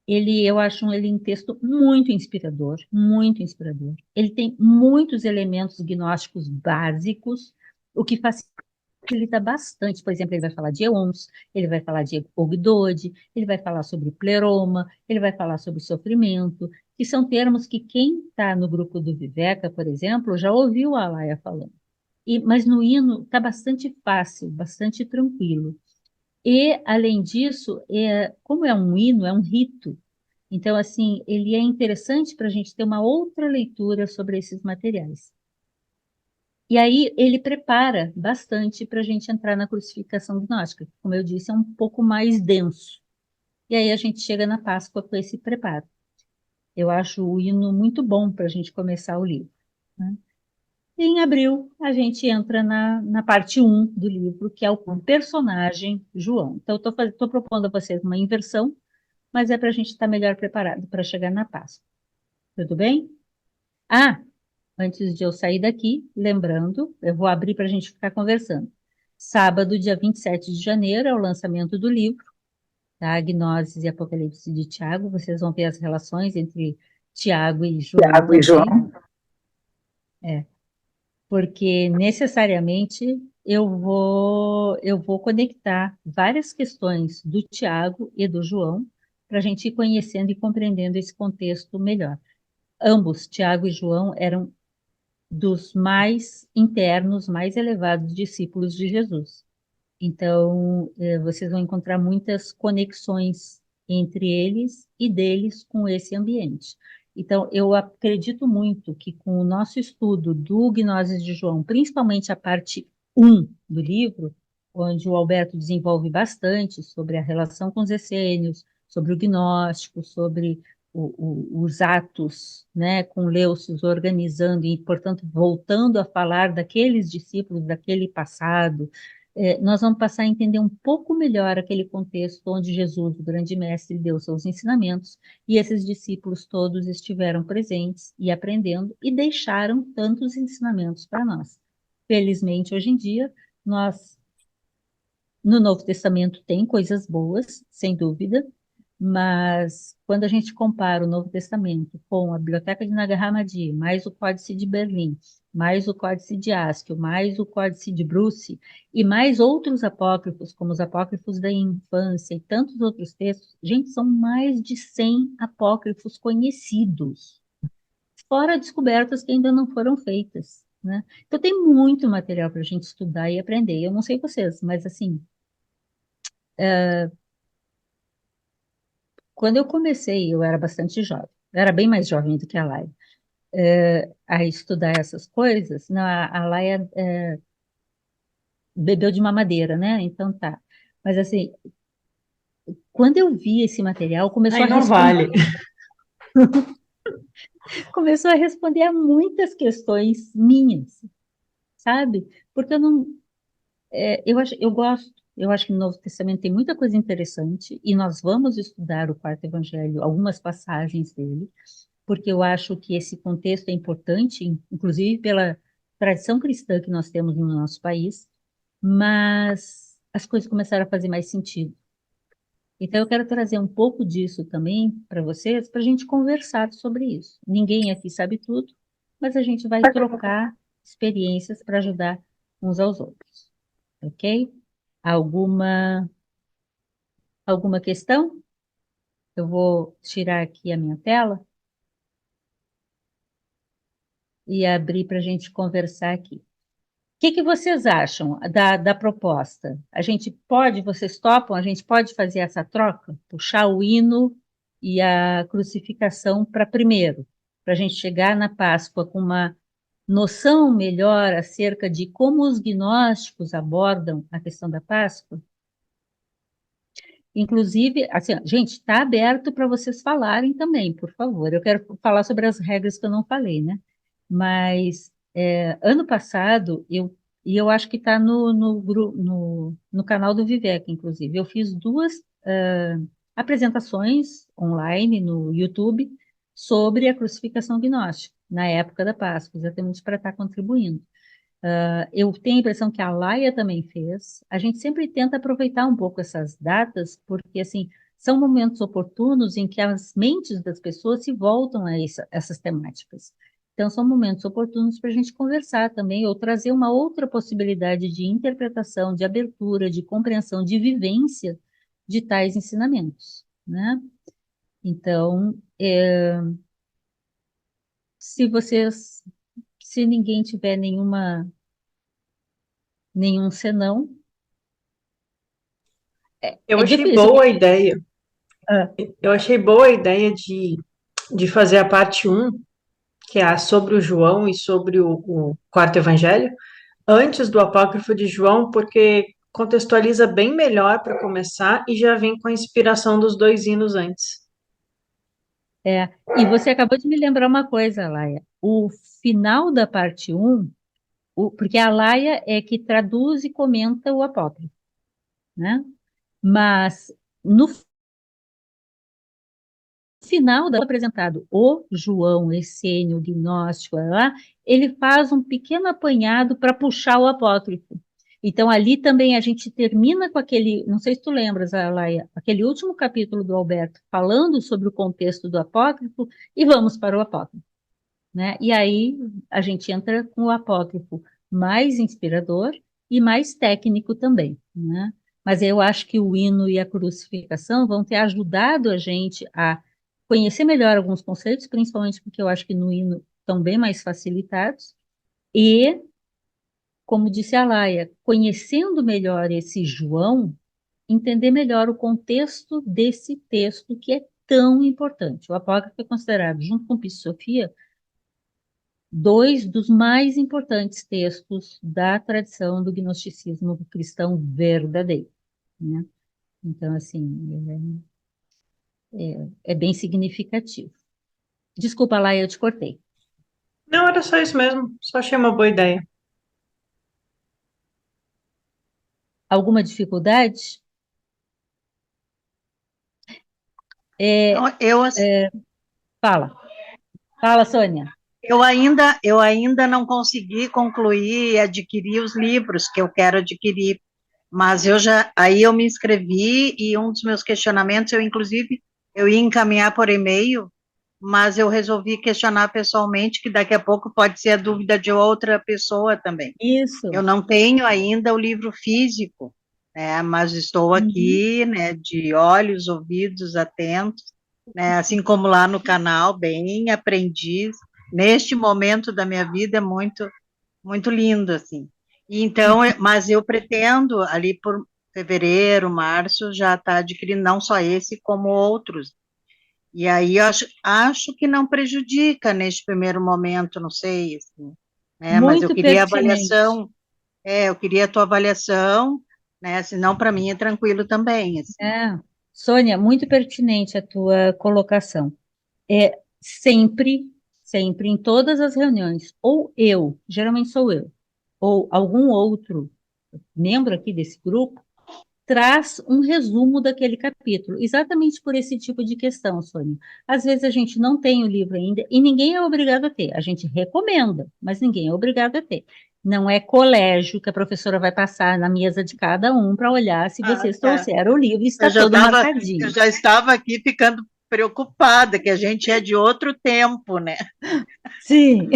Eu acho ele um texto muito inspirador, muito inspirador. Ele tem muitos elementos gnósticos básicos, o que facilita bastante. Por exemplo, ele vai falar de eons, ele vai falar de ogdode, ele vai falar sobre pleroma, ele vai falar sobre sofrimento, que são termos que quem está no grupo do Viveca, por exemplo, já ouviu a Alaia falando. Mas no hino está bastante fácil, bastante tranquilo. E, além disso, como é um hino, é um rito, então, assim, ele é interessante para a gente ter uma outra leitura sobre esses materiais. E aí ele prepara bastante para a gente entrar na crucificação gnóstica, que, como eu disse, é um pouco mais denso. E aí a gente chega na Páscoa com esse preparo. Eu acho o hino muito bom para a gente começar o livro, né? E em abril a gente entra na parte 1 do livro, que é o personagem João. Então, estou propondo a vocês uma inversão, mas é para a gente estar melhor preparado para chegar na Páscoa. Tudo bem? Antes de eu sair daqui, lembrando, eu vou abrir para a gente ficar conversando. Sábado, dia 27 de janeiro, é o lançamento do livro, tá? Gnoses e Apocalipse de Tiago. Vocês vão ver as relações entre Tiago e João Tiago e também. João. Porque necessariamente eu vou conectar várias questões do Tiago e do João para a gente ir conhecendo e compreendendo esse contexto melhor. Ambos, Tiago e João, eram dos mais internos, mais elevados discípulos de Jesus. Então, vocês vão encontrar muitas conexões entre eles e deles com esse ambiente. Então, eu acredito muito que com o nosso estudo do Gnoses de João, principalmente a parte 1 do livro, onde o Alberto desenvolve bastante sobre a relação com os essênios, sobre o gnóstico, sobre os atos, né, com Leucius organizando e, portanto, voltando a falar daqueles discípulos, daquele passado, nós vamos passar a entender um pouco melhor aquele contexto onde Jesus, o grande mestre, deu seus ensinamentos e esses discípulos todos estiveram presentes e aprendendo e deixaram tantos ensinamentos para nós. Felizmente, hoje em dia, nós, no Novo Testamento, tem coisas boas, sem dúvida, mas quando a gente compara o Novo Testamento com a Biblioteca de Nag Hammadi, mais o Códice de Berlim, mais o Códice de Haskell, mais o Códice de Bruce, e mais outros apócrifos, como os apócrifos da infância e tantos outros textos, gente, são mais de 100 apócrifos conhecidos, fora descobertas que ainda não foram feitas, né? Então tem muito material para a gente estudar e aprender. Eu não sei vocês, mas assim, quando eu comecei, eu era bastante jovem, eu era bem mais jovem do que a Laia, a estudar essas coisas. Não, a Laia bebeu de mamadeira, né? Então tá. Mas assim, quando eu vi esse material, Aí não vale. começou a responder a muitas questões minhas, sabe? Porque eu não, eu gosto, eu acho que no Novo Testamento tem muita coisa interessante e nós vamos estudar o quarto evangelho, algumas passagens dele, porque eu acho que esse contexto é importante, inclusive pela tradição cristã que nós temos no nosso país, mas as coisas começaram a fazer mais sentido. Então, eu quero trazer um pouco disso também para vocês, para a gente conversar sobre isso. Ninguém aqui sabe tudo, mas a gente vai trocar experiências para ajudar uns aos outros, ok? Alguma, alguma questão? Eu vou tirar aqui a minha tela e abrir para a gente conversar aqui. O que vocês acham da proposta? A gente pode, vocês topam, a gente pode fazer essa troca? Puxar o hino e a crucificação para primeiro, para a gente chegar na Páscoa com uma noção melhor acerca de como os gnósticos abordam a questão da Páscoa? Inclusive, assim, ó, gente, está aberto para vocês falarem também, por favor. Eu quero falar sobre as regras que eu não falei, né? Mas ano passado, e eu acho que está no canal do Vivec, inclusive, eu fiz duas apresentações online no YouTube sobre a crucificação gnóstica, na época da Páscoa, exatamente para estar contribuindo. Eu tenho a impressão que a Laia também fez. A gente sempre tenta aproveitar um pouco essas datas, porque assim são momentos oportunos em que as mentes das pessoas se voltam a essas temáticas. Então, são momentos oportunos para a gente conversar também, ou trazer uma outra possibilidade de interpretação, de abertura, de compreensão, de vivência de tais ensinamentos, né? Então, se vocês, se ninguém tiver nenhum senão, Eu é achei difícil. boa a ideia. Ah, Eu achei boa a ideia de fazer a parte um, que é a sobre o João e sobre o quarto evangelho, antes do apócrifo de João, porque contextualiza bem melhor para começar e já vem com a inspiração dos dois hinos antes. e você acabou de me lembrar uma coisa, Laia. O final da parte um, porque a Laia é que traduz e comenta o apócrifo, né? Mas no final da apresentado o João Essênio, o gnóstico, lá, ele faz um pequeno apanhado para puxar o apócrifo. Então, ali também a gente termina com aquele, não sei se tu lembras, Laia, aquele último capítulo do Alberto, falando sobre o contexto do apócrifo, e vamos para o apócrifo, né? E aí a gente entra com o apócrifo mais inspirador e mais técnico também, né? Mas eu acho que o hino e a crucificação vão ter ajudado a gente a conhecer melhor alguns conceitos, principalmente porque eu acho que no hino estão bem mais facilitados, e, como disse a Laia, conhecendo melhor esse João, entender melhor o contexto desse texto que é tão importante. O apócrifo é considerado, junto com Pissofia, dois dos mais importantes textos da tradição do gnosticismo cristão verdadeiro, né? Então, assim, É bem significativo. Desculpa lá, eu te cortei. Não, era só isso mesmo. Só achei uma boa ideia. Alguma dificuldade? É, Então, eu, fala, fala, Sônia. eu ainda não consegui concluir e adquirir os livros que eu quero adquirir, mas aí eu me inscrevi e um dos meus questionamentos, inclusive, eu ia encaminhar por e-mail, mas eu resolvi questionar pessoalmente, que daqui a pouco pode ser a dúvida de outra pessoa também. Eu Isso. não tenho ainda o livro físico, né, mas estou Uhum. aqui, né, de olhos, ouvidos atentos, né, assim como lá no canal, bem aprendiz. Neste momento da minha vida é muito, muito lindo, assim. E então, mas eu pretendo, ali por fevereiro, março, já estar adquirindo não só esse, como outros. E aí eu acho que não prejudica neste primeiro momento, não sei, assim, né, mas eu Muito queria pertinente. avaliação, eu queria a tua avaliação, né? Senão para mim é tranquilo também, assim. É, Sônia, muito pertinente a tua colocação. É sempre, sempre, em todas as reuniões, ou eu, geralmente sou eu, ou algum outro membro aqui desse grupo, traz um resumo daquele capítulo, exatamente por esse tipo de questão, Sônia. Às vezes a gente não tem o livro ainda e ninguém é obrigado a ter. A gente recomenda, mas ninguém é obrigado a ter. Não é colégio que a professora vai passar na mesa de cada um para olhar se Ah, vocês tá. trouxeram o livro e está Eu já todo estava, eu marcadinho. já estava aqui ficando preocupada, que a gente é de outro tempo, né? Sim,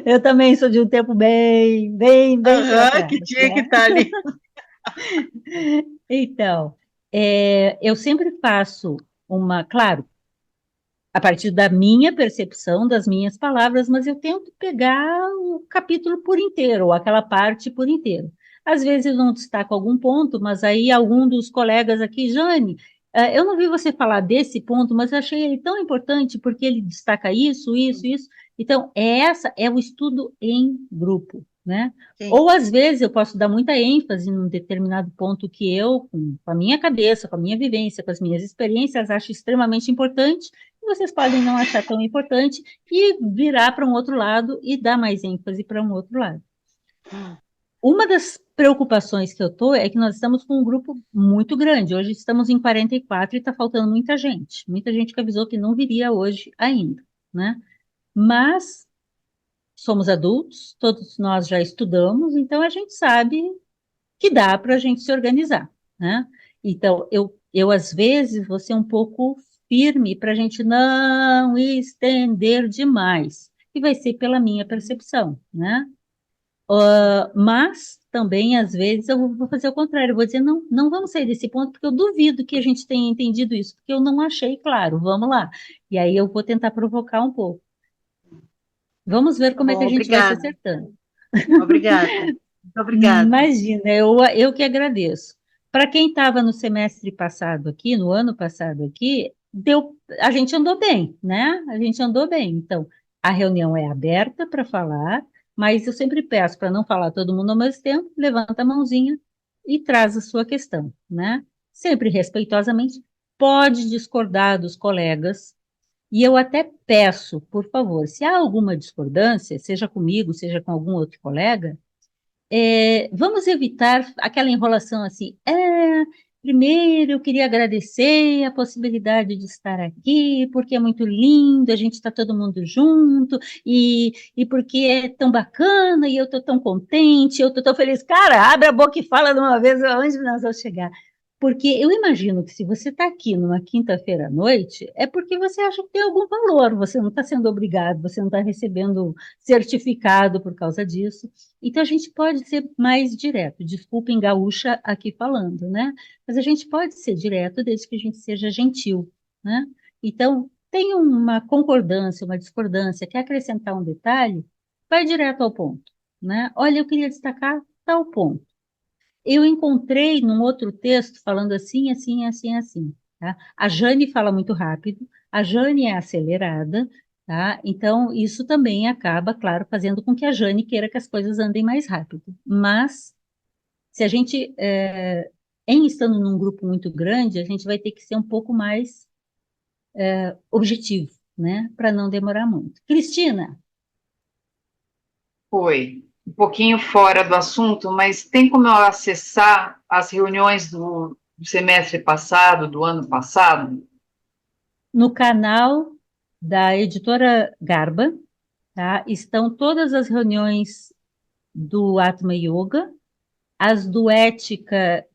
eu também sou de um tempo bem, bem, bem para Aham, que trás, tinha que né? estar ali. Então, eu sempre faço claro, a partir da minha percepção, das minhas palavras, mas eu tento pegar o capítulo por inteiro, ou aquela parte por inteiro. Às vezes eu não destaco algum ponto, mas aí algum dos colegas aqui, Jane, eu não vi você falar desse ponto, mas eu achei ele tão importante porque ele destaca isso, isso, isso. Então, essa é o estudo em grupo, né? Sim. Ou às vezes eu posso dar muita ênfase num determinado ponto que eu, com a minha cabeça, com a minha vivência, com as minhas experiências, acho extremamente importante, vocês podem não achar tão importante e virar para um outro lado e dar mais ênfase para um outro lado. Uma das preocupações que eu estou é que nós estamos com um grupo muito grande. Hoje estamos em 44 e está faltando muita gente. Muita gente que avisou que não viria hoje ainda, né? Mas somos adultos, todos nós já estudamos, então a gente sabe que dá para a gente se organizar, né? Então, eu às vezes vou ser um pouco firme para a gente não estender demais, e vai ser pela minha percepção, né? Mas também, às vezes, eu vou fazer o contrário, eu vou dizer, não, não vamos sair desse ponto, porque eu duvido que a gente tenha entendido isso, porque eu não achei claro, vamos lá. E aí eu vou tentar provocar um pouco. Vamos ver Tá como é que bom, a gente vai se obrigada. acertando. Obrigada. Muito obrigada. Imagina, eu que agradeço. Para quem estava no semestre passado aqui, no ano passado aqui, a gente andou bem, né? A gente andou bem. Então, a reunião é aberta para falar, mas eu sempre peço para não falar todo mundo ao mesmo tempo, levanta a mãozinha e traz a sua questão, né? Sempre respeitosamente, pode discordar dos colegas, e eu até peço, por favor, se há alguma discordância, seja comigo, seja com algum outro colega, vamos evitar aquela enrolação assim. Primeiro eu queria agradecer a possibilidade de estar aqui, porque é muito lindo, a gente está todo mundo junto, e porque é tão bacana, e eu estou tão contente, eu estou tão feliz. Cara, abre a boca e fala de uma vez onde nós vamos chegar. Porque eu imagino que se você está aqui numa quinta-feira à noite, é porque você acha que tem algum valor, você não está sendo obrigado, você não está recebendo certificado por causa disso. Então, a gente pode ser mais direto. Desculpem, gaúcha aqui falando, né? Mas a gente pode ser direto desde que a gente seja gentil, né? Então, tem uma concordância, uma discordância, quer acrescentar um detalhe, vai direto ao ponto, né? Olha, eu queria destacar tal ponto. Eu encontrei num outro texto falando assim, assim, assim, assim, tá? A Jane fala muito rápido, a Jane é acelerada, tá? Então, isso também acaba, claro, fazendo com que a Jane queira que as coisas andem mais rápido. Mas, se a gente em estando num grupo muito grande, a gente vai ter que ser um pouco mais objetivo, né? Para não demorar muito. Cristina, Foi um pouquinho fora do assunto, mas tem como eu acessar as reuniões do semestre passado, do ano passado? no canal da editora Garba, tá? Estão todas as reuniões do Atma Yoga, as do Ética,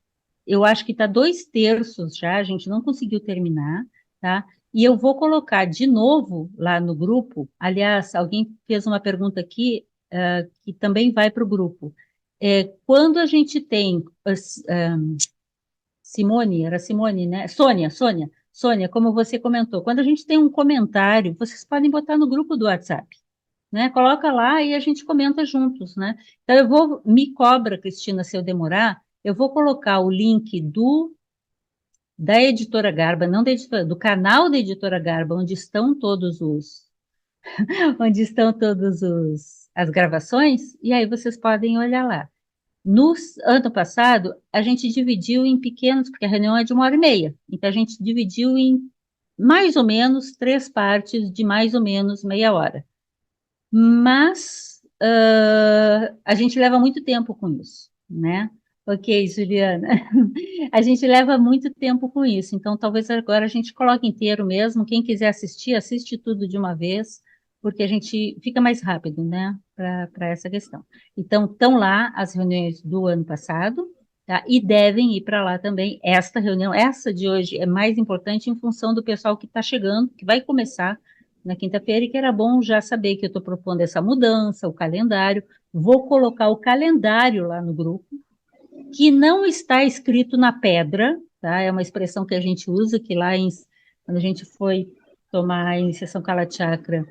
eu acho que está 2/3 já, a gente não conseguiu terminar, tá? E eu vou colocar de novo lá no grupo. Aliás, alguém fez uma pergunta aqui, que também vai para o grupo. Quando a gente tem, Simone, era Simone, né? Sônia, como você comentou, quando a gente tem um comentário, vocês podem botar no grupo do WhatsApp, né? Coloca lá e a gente comenta juntos, né? Então me cobra, Cristina, se eu demorar, eu vou colocar o link da editora Garba, não da editora, do canal da editora Garba, onde estão todos onde estão as gravações, e aí vocês podem olhar lá. No ano passado, a gente dividiu em pequenos, porque a reunião é de 1h30, então a gente dividiu em mais ou menos 3 partes de mais ou menos meia hora. Mas a gente leva muito tempo com isso, né? Ok, Juliana. A gente leva muito tempo com isso, então talvez agora a gente coloque inteiro mesmo. Quem quiser assistir, assiste tudo de uma vez, porque a gente fica mais rápido, né? Para essa questão. Então, estão lá as reuniões do ano passado, tá? E devem ir para lá também. Esta reunião, essa de hoje, é mais importante em função do pessoal que está chegando, que vai começar na quinta-feira, e que era bom já saber que eu estou propondo essa mudança, o calendário. Vou colocar o calendário lá no grupo, que não está escrito na pedra, tá? É uma expressão que a gente usa, que lá quando a gente foi tomar a iniciação Kala Chakra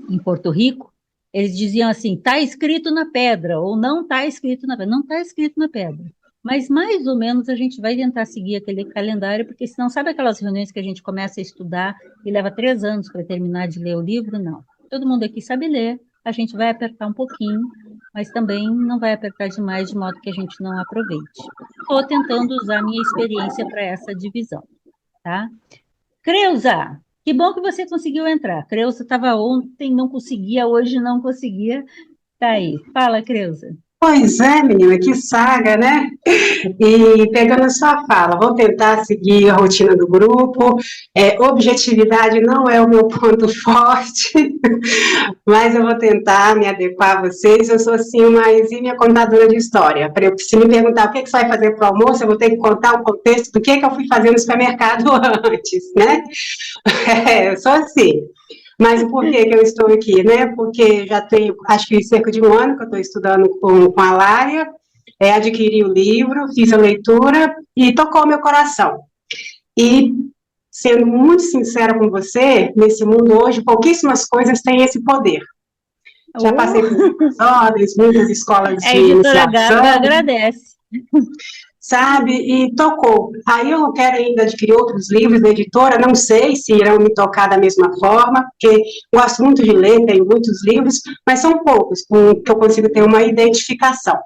em Porto Rico, eles diziam assim, está escrito na pedra, ou não está escrito na pedra. Não está escrito na pedra. Mas, mais ou menos, a gente vai tentar seguir aquele calendário, porque senão, sabe aquelas reuniões que a gente começa a estudar e leva 3 anos para terminar de ler o livro? Não. Todo mundo aqui sabe ler, a gente vai apertar um pouquinho, mas também não vai apertar demais, de modo que a gente não aproveite. Estou tentando usar a minha experiência para essa divisão, tá? Creuza, que bom que você conseguiu entrar. Creuza estava ontem, não conseguia, hoje não conseguia. Tá aí. Fala, Creuza. Pois é, menina, que saga, né? E pegando a sua fala, vou tentar seguir a rotina do grupo. Objetividade não é o meu ponto forte, mas eu vou tentar me adequar a vocês. Eu sou, assim, uma exímia contadora de história. Se me perguntar o que você vai fazer para o almoço, eu vou ter que contar o contexto do que eu fui fazer no supermercado antes, né? Eu sou assim. Mas por que eu estou aqui, né? Porque já tenho, acho que cerca de 1 ano que eu estou estudando com a Lária, adquiri o livro, fiz a leitura e tocou meu coração. E, sendo muito sincera com você, nesse mundo hoje, pouquíssimas coisas têm esse poder. Já passei por muitas ordens, muitas escolas de editora iniciação. Garba agradece. Sabe, e tocou. Aí eu quero ainda adquirir outros livros da editora, não sei se irão me tocar da mesma forma, porque gosto muito de ler, tenho muitos livros, mas são poucos, com que eu consigo ter uma identificação.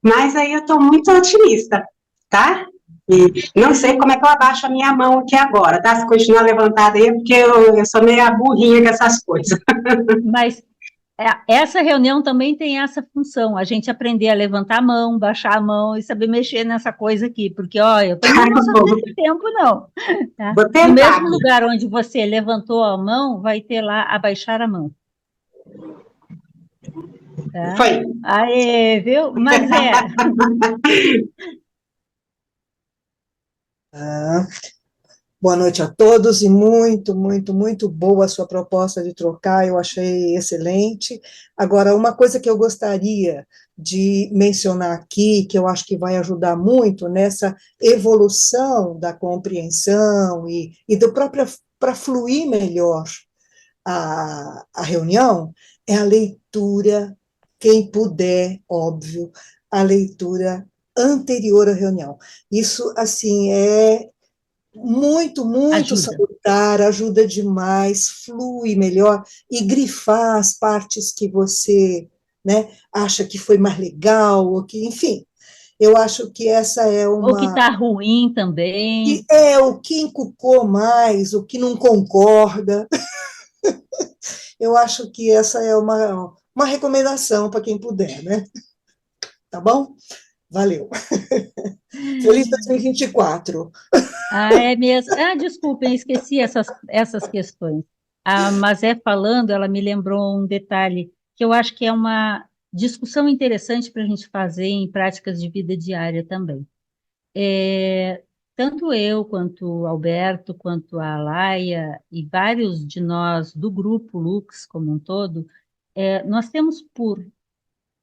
Mas aí eu estou muito otimista, tá? E não sei como é que eu abaixo a minha mão aqui agora, tá? Se continuar levantada aí, é porque eu sou meio burrinha com essas coisas. Mas essa reunião também tem essa função, a gente aprender a levantar a mão, baixar a mão e saber mexer nessa coisa aqui, porque, ó, eu também não sou desse tempo, não. Tá? Vou tentar. No mesmo lugar onde você levantou a mão, vai ter lá abaixar a mão. Tá? Foi. Aê, viu? Mas Boa noite a todos e muito, muito, muito boa a sua proposta de trocar, eu achei excelente. Agora, uma coisa que eu gostaria de mencionar aqui, que eu acho que vai ajudar muito nessa evolução da compreensão e do próprio, para fluir melhor a reunião, é a leitura, quem puder, óbvio, a leitura anterior à reunião. Isso, assim, é muito, muito salutar, ajuda demais, flui melhor, e grifar as partes que você, né, acha que foi mais legal, ou que, enfim, Eu acho que essa é O que uma... está ruim também. que é o que encucou mais, o que não concorda. Eu acho que essa é uma recomendação para quem puder, né? Tá bom? Valeu. Feliz 2024. Ah, é mesmo. Ah, desculpem, esqueci essas questões. A Mazé falando, ela me lembrou um detalhe que eu acho que é uma discussão interessante para a gente fazer em práticas de vida diária também. Tanto eu, quanto o Alberto, quanto a Laia e vários de nós do grupo Lux como um todo, nós temos por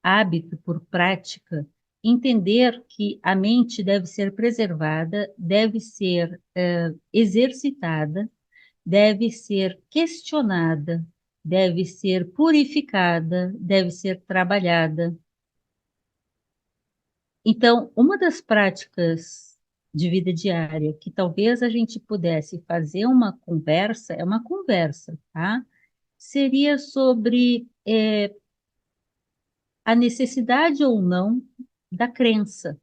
hábito, por prática, entender que a mente deve ser preservada, deve ser exercitada, deve ser questionada, deve ser purificada, deve ser trabalhada. Então, uma das práticas de vida diária que talvez a gente pudesse fazer uma conversa, é uma conversa, tá? Seria sobre a necessidade ou não da crença.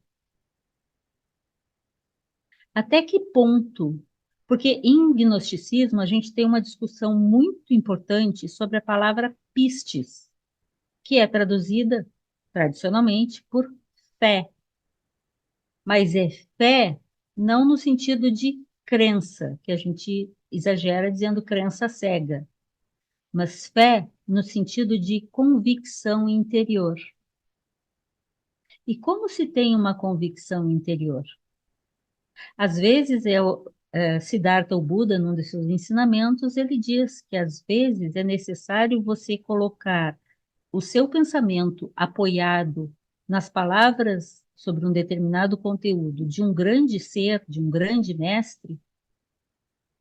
Até que ponto? Porque em gnosticismo a gente tem uma discussão muito importante sobre a palavra pistis, que é traduzida tradicionalmente por fé. Mas é fé não no sentido de crença, que a gente exagera dizendo crença cega, mas fé no sentido de convicção interior. E como se tem uma convicção interior? Às vezes, Siddhartha, o Buda, num dos seus ensinamentos, ele diz que às vezes é necessário você colocar o seu pensamento apoiado nas palavras sobre um determinado conteúdo de um grande ser, de um grande mestre,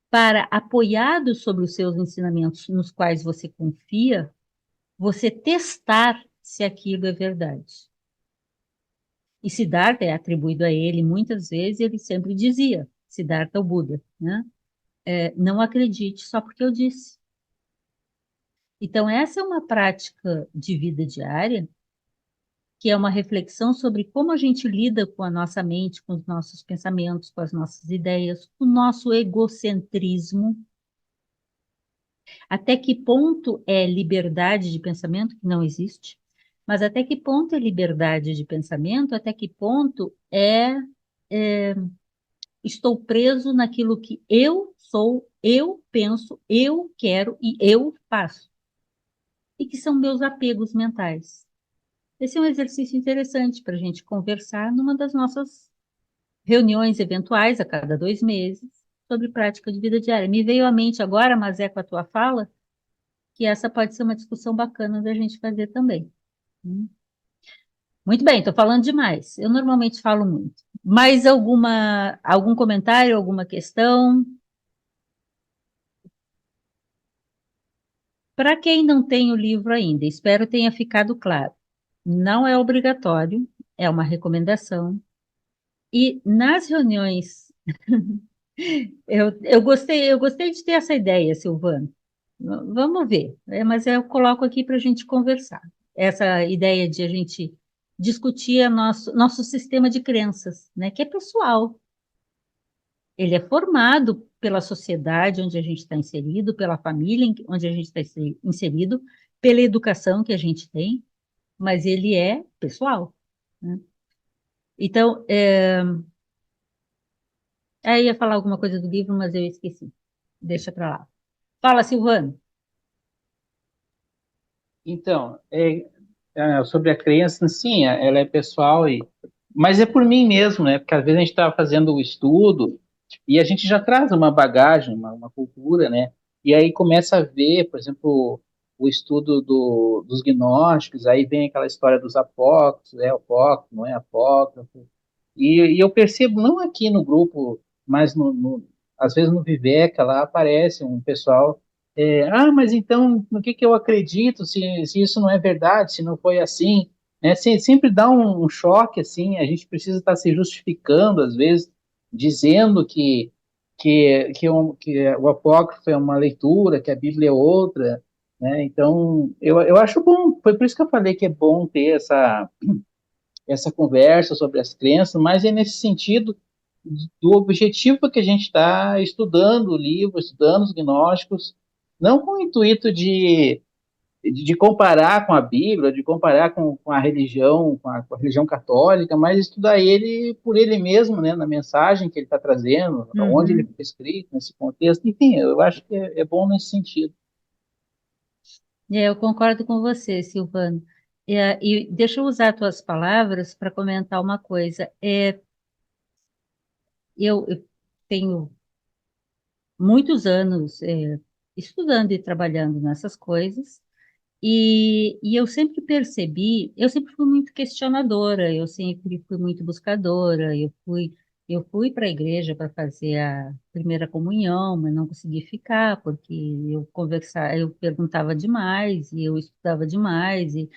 para, apoiado sobre os seus ensinamentos nos quais você confia, você testar se aquilo é verdade. E Siddhartha é atribuído a ele muitas vezes, ele sempre dizia, Siddhartha, o Buda, né? Não acredite só porque eu disse. Então, essa é uma prática de vida diária, que é uma reflexão sobre como a gente lida com a nossa mente, com os nossos pensamentos, com as nossas ideias, com o nosso egocentrismo. Até que ponto é liberdade de pensamento, que não existe, mas até que ponto é liberdade de pensamento, até que ponto estou preso naquilo que eu sou, eu penso, eu quero e eu faço. E que são meus apegos mentais. Esse é um exercício interessante para a gente conversar numa das nossas reuniões eventuais a cada 2 meses sobre prática de vida diária. Me veio à mente agora, mas com a tua fala, que essa pode ser uma discussão bacana da gente fazer também. Muito bem, estou falando demais. Eu normalmente falo muito. Mais algum comentário, alguma questão? Para quem não tem o livro ainda, espero tenha ficado claro. Não é obrigatório, é uma recomendação. E nas reuniões, eu gostei de ter essa ideia, Silvana. Vamos ver, mas eu coloco aqui para a gente conversar. Essa ideia de a gente discutir nosso sistema de crenças, né, que é pessoal. Ele é formado pela sociedade onde a gente está inserido, pela família onde a gente está inserido, pela educação que a gente tem, mas ele é pessoal, né? Então, aí ia falar alguma coisa do livro, mas eu esqueci. Deixa para lá. Fala, Silvano. Então, sobre a crença, sim, ela é pessoal, mas é por mim mesmo, né? Porque às vezes a gente está fazendo o estudo e a gente já traz uma bagagem, uma cultura, né? E aí começa a ver, por exemplo, o estudo dos gnósticos, aí vem aquela história dos apócrifos, é apócrifo, não é apócrifo. E eu percebo, não aqui no grupo, mas às vezes no Viveca lá aparece um pessoal. Mas então, no que eu acredito, se isso não é verdade, se não foi assim, né? Sempre dá um choque, assim, a gente precisa estar se justificando, às vezes, dizendo que o apócrifo é uma leitura, que a Bíblia é outra, né? Então, eu acho bom, foi por isso que eu falei que é bom ter essa conversa sobre as crenças, mas é nesse sentido do objetivo que a gente está estudando o livro, estudando os gnósticos, não com o intuito de comparar com a Bíblia, de comparar com a religião, com a religião católica, mas estudar ele por ele mesmo, né, na mensagem que ele está trazendo, onde ele Uhum. foi escrito, nesse contexto. Enfim, eu acho que é bom nesse sentido. Eu concordo com você, Silvano. E deixa eu usar tuas palavras para comentar uma coisa. Eu tenho muitos anos estudando e trabalhando nessas coisas, e eu sempre percebi, eu sempre fui muito questionadora, eu sempre fui muito buscadora, eu fui para a igreja para fazer a primeira comunhão, mas não consegui ficar, porque eu perguntava demais, e eu estudava demais, e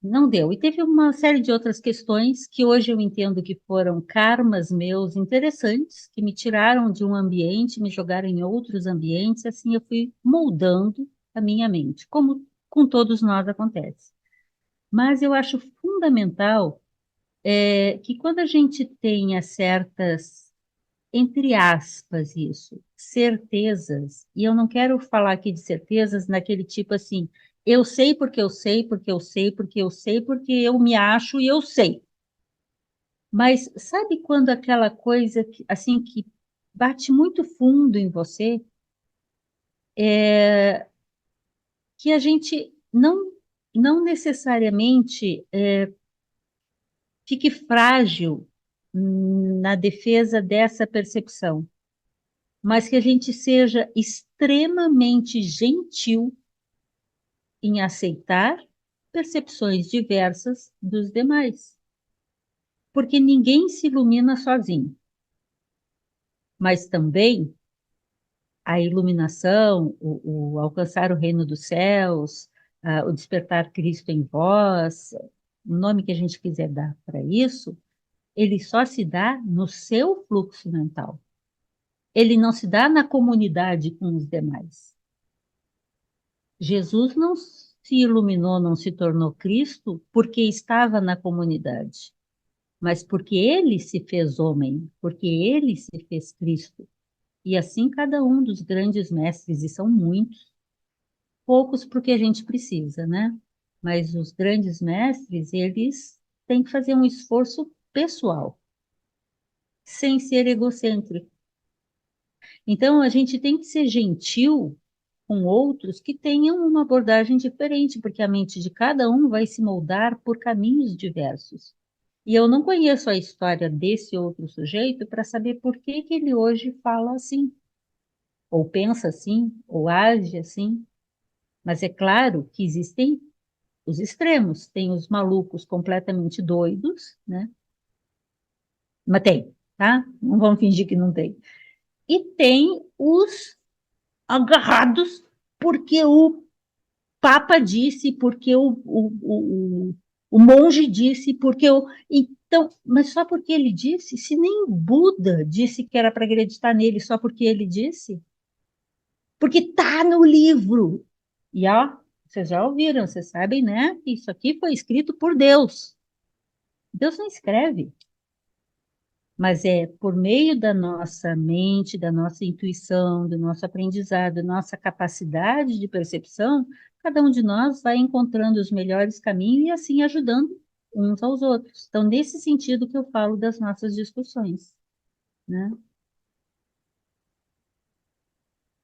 não deu. E teve uma série de outras questões que hoje eu entendo que foram karmas meus interessantes, que me tiraram de um ambiente, me jogaram em outros ambientes, assim eu fui moldando a minha mente, como com todos nós acontece. Mas eu acho fundamental que quando a gente tenha certas, entre aspas, isso, certezas, e eu não quero falar aqui de certezas naquele tipo assim, eu sei porque eu sei, porque eu sei, porque eu sei, porque eu me acho e eu sei. Mas sabe quando aquela coisa assim que bate muito fundo em você, que a gente não necessariamente fique frágil na defesa dessa percepção, mas que a gente seja extremamente gentil em aceitar percepções diversas dos demais. Porque ninguém se ilumina sozinho, mas também a iluminação, o alcançar o reino dos céus, o despertar Cristo em vós, o nome que a gente quiser dar para isso, ele só se dá no seu fluxo mental. Ele não se dá na comunidade com os demais. Jesus não se iluminou, não se tornou Cristo porque estava na comunidade, mas porque ele se fez homem, porque ele se fez Cristo. E assim cada um dos grandes mestres, e são muitos, poucos porque a gente precisa, né? Mas os grandes mestres, eles têm que fazer um esforço pessoal, sem ser egocêntrico. Então, a gente tem que ser gentil com outros que tenham uma abordagem diferente, porque a mente de cada um vai se moldar por caminhos diversos. E eu não conheço a história desse outro sujeito para saber por que que ele hoje fala assim, ou pensa assim, ou age assim. Mas é claro que existem os extremos, tem os malucos completamente doidos, né? Mas tem, tá? Não vamos fingir que não tem. E tem os agarrados porque o Papa disse, porque o monge disse, porque o. Então, mas só porque ele disse, se nem o Buda disse que era para acreditar nele só porque ele disse, porque está no livro. E ó, vocês já ouviram, vocês sabem, né? Que isso aqui foi escrito por Deus. Deus não escreve, mas é por meio da nossa mente, da nossa intuição, do nosso aprendizado, da nossa capacidade de percepção, cada um de nós vai encontrando os melhores caminhos e assim ajudando uns aos outros. Então, nesse sentido que eu falo das nossas discussões, né?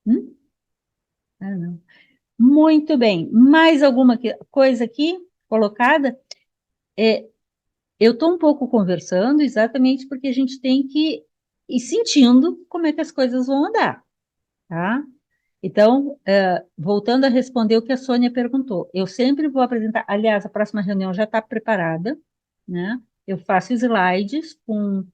Hum? Ah, não. Muito bem. Mais alguma coisa aqui colocada? É, eu estou um pouco conversando exatamente porque a gente tem que ir sentindo como é que as coisas vão andar, tá? Então, voltando a responder o que a Sônia perguntou, eu sempre vou apresentar, aliás, a próxima reunião já está preparada, né? Eu faço slides com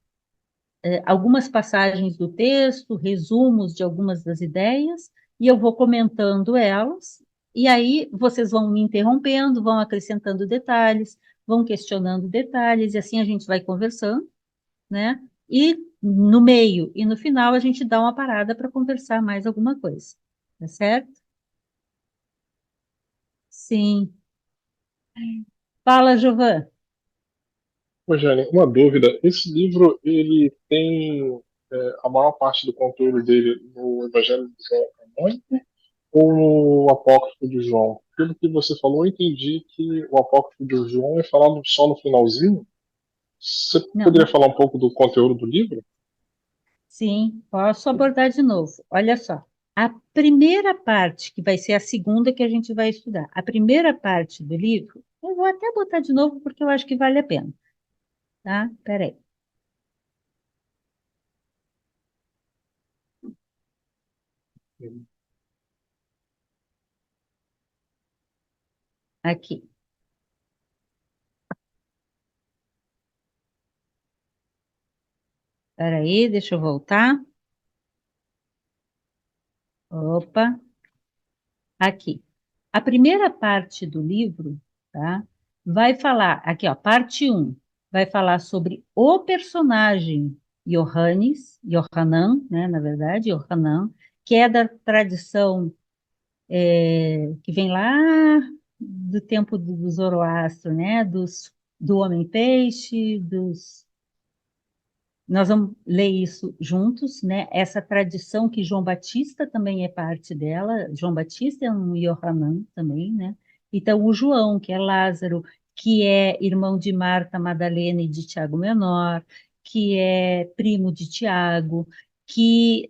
algumas passagens do texto, resumos de algumas das ideias, e eu vou comentando elas, e aí vocês vão me interrompendo, vão acrescentando detalhes, vão questionando detalhes, e assim a gente vai conversando, né? E no meio e no final a gente dá uma parada para conversar mais alguma coisa, tá certo? Sim. Fala, Giovana. Rogério, uma dúvida. Esse livro, ele tem a maior parte do conteúdo dele no Evangelho de João canônico ou no Apócrifo de João? Pelo que você falou, eu entendi que o Apócrifo de João é falado só no finalzinho. Você Não, poderia falar um pouco do conteúdo do livro? sim, posso abordar de novo. Olha só, a primeira parte, que vai ser a segunda que a gente vai estudar, a primeira parte do livro, eu vou até botar de novo porque eu acho que vale a pena, tá? Peraí. Aqui. Peraí, deixa eu voltar. Opa, aqui. A primeira parte do livro, tá? Vai falar, aqui, ó, parte um, vai falar sobre o personagem Yohanan, né, na verdade, Yohanan, que é da tradição que vem lá do tempo do Zoroastro, né, do homem-peixe, nós vamos ler isso juntos, né? Essa tradição que João Batista também é parte dela. João Batista é um Yohanan também, né? Então, o João, que é Lázaro, que é irmão de Marta, Madalena e de Tiago Menor, que é primo de Tiago, que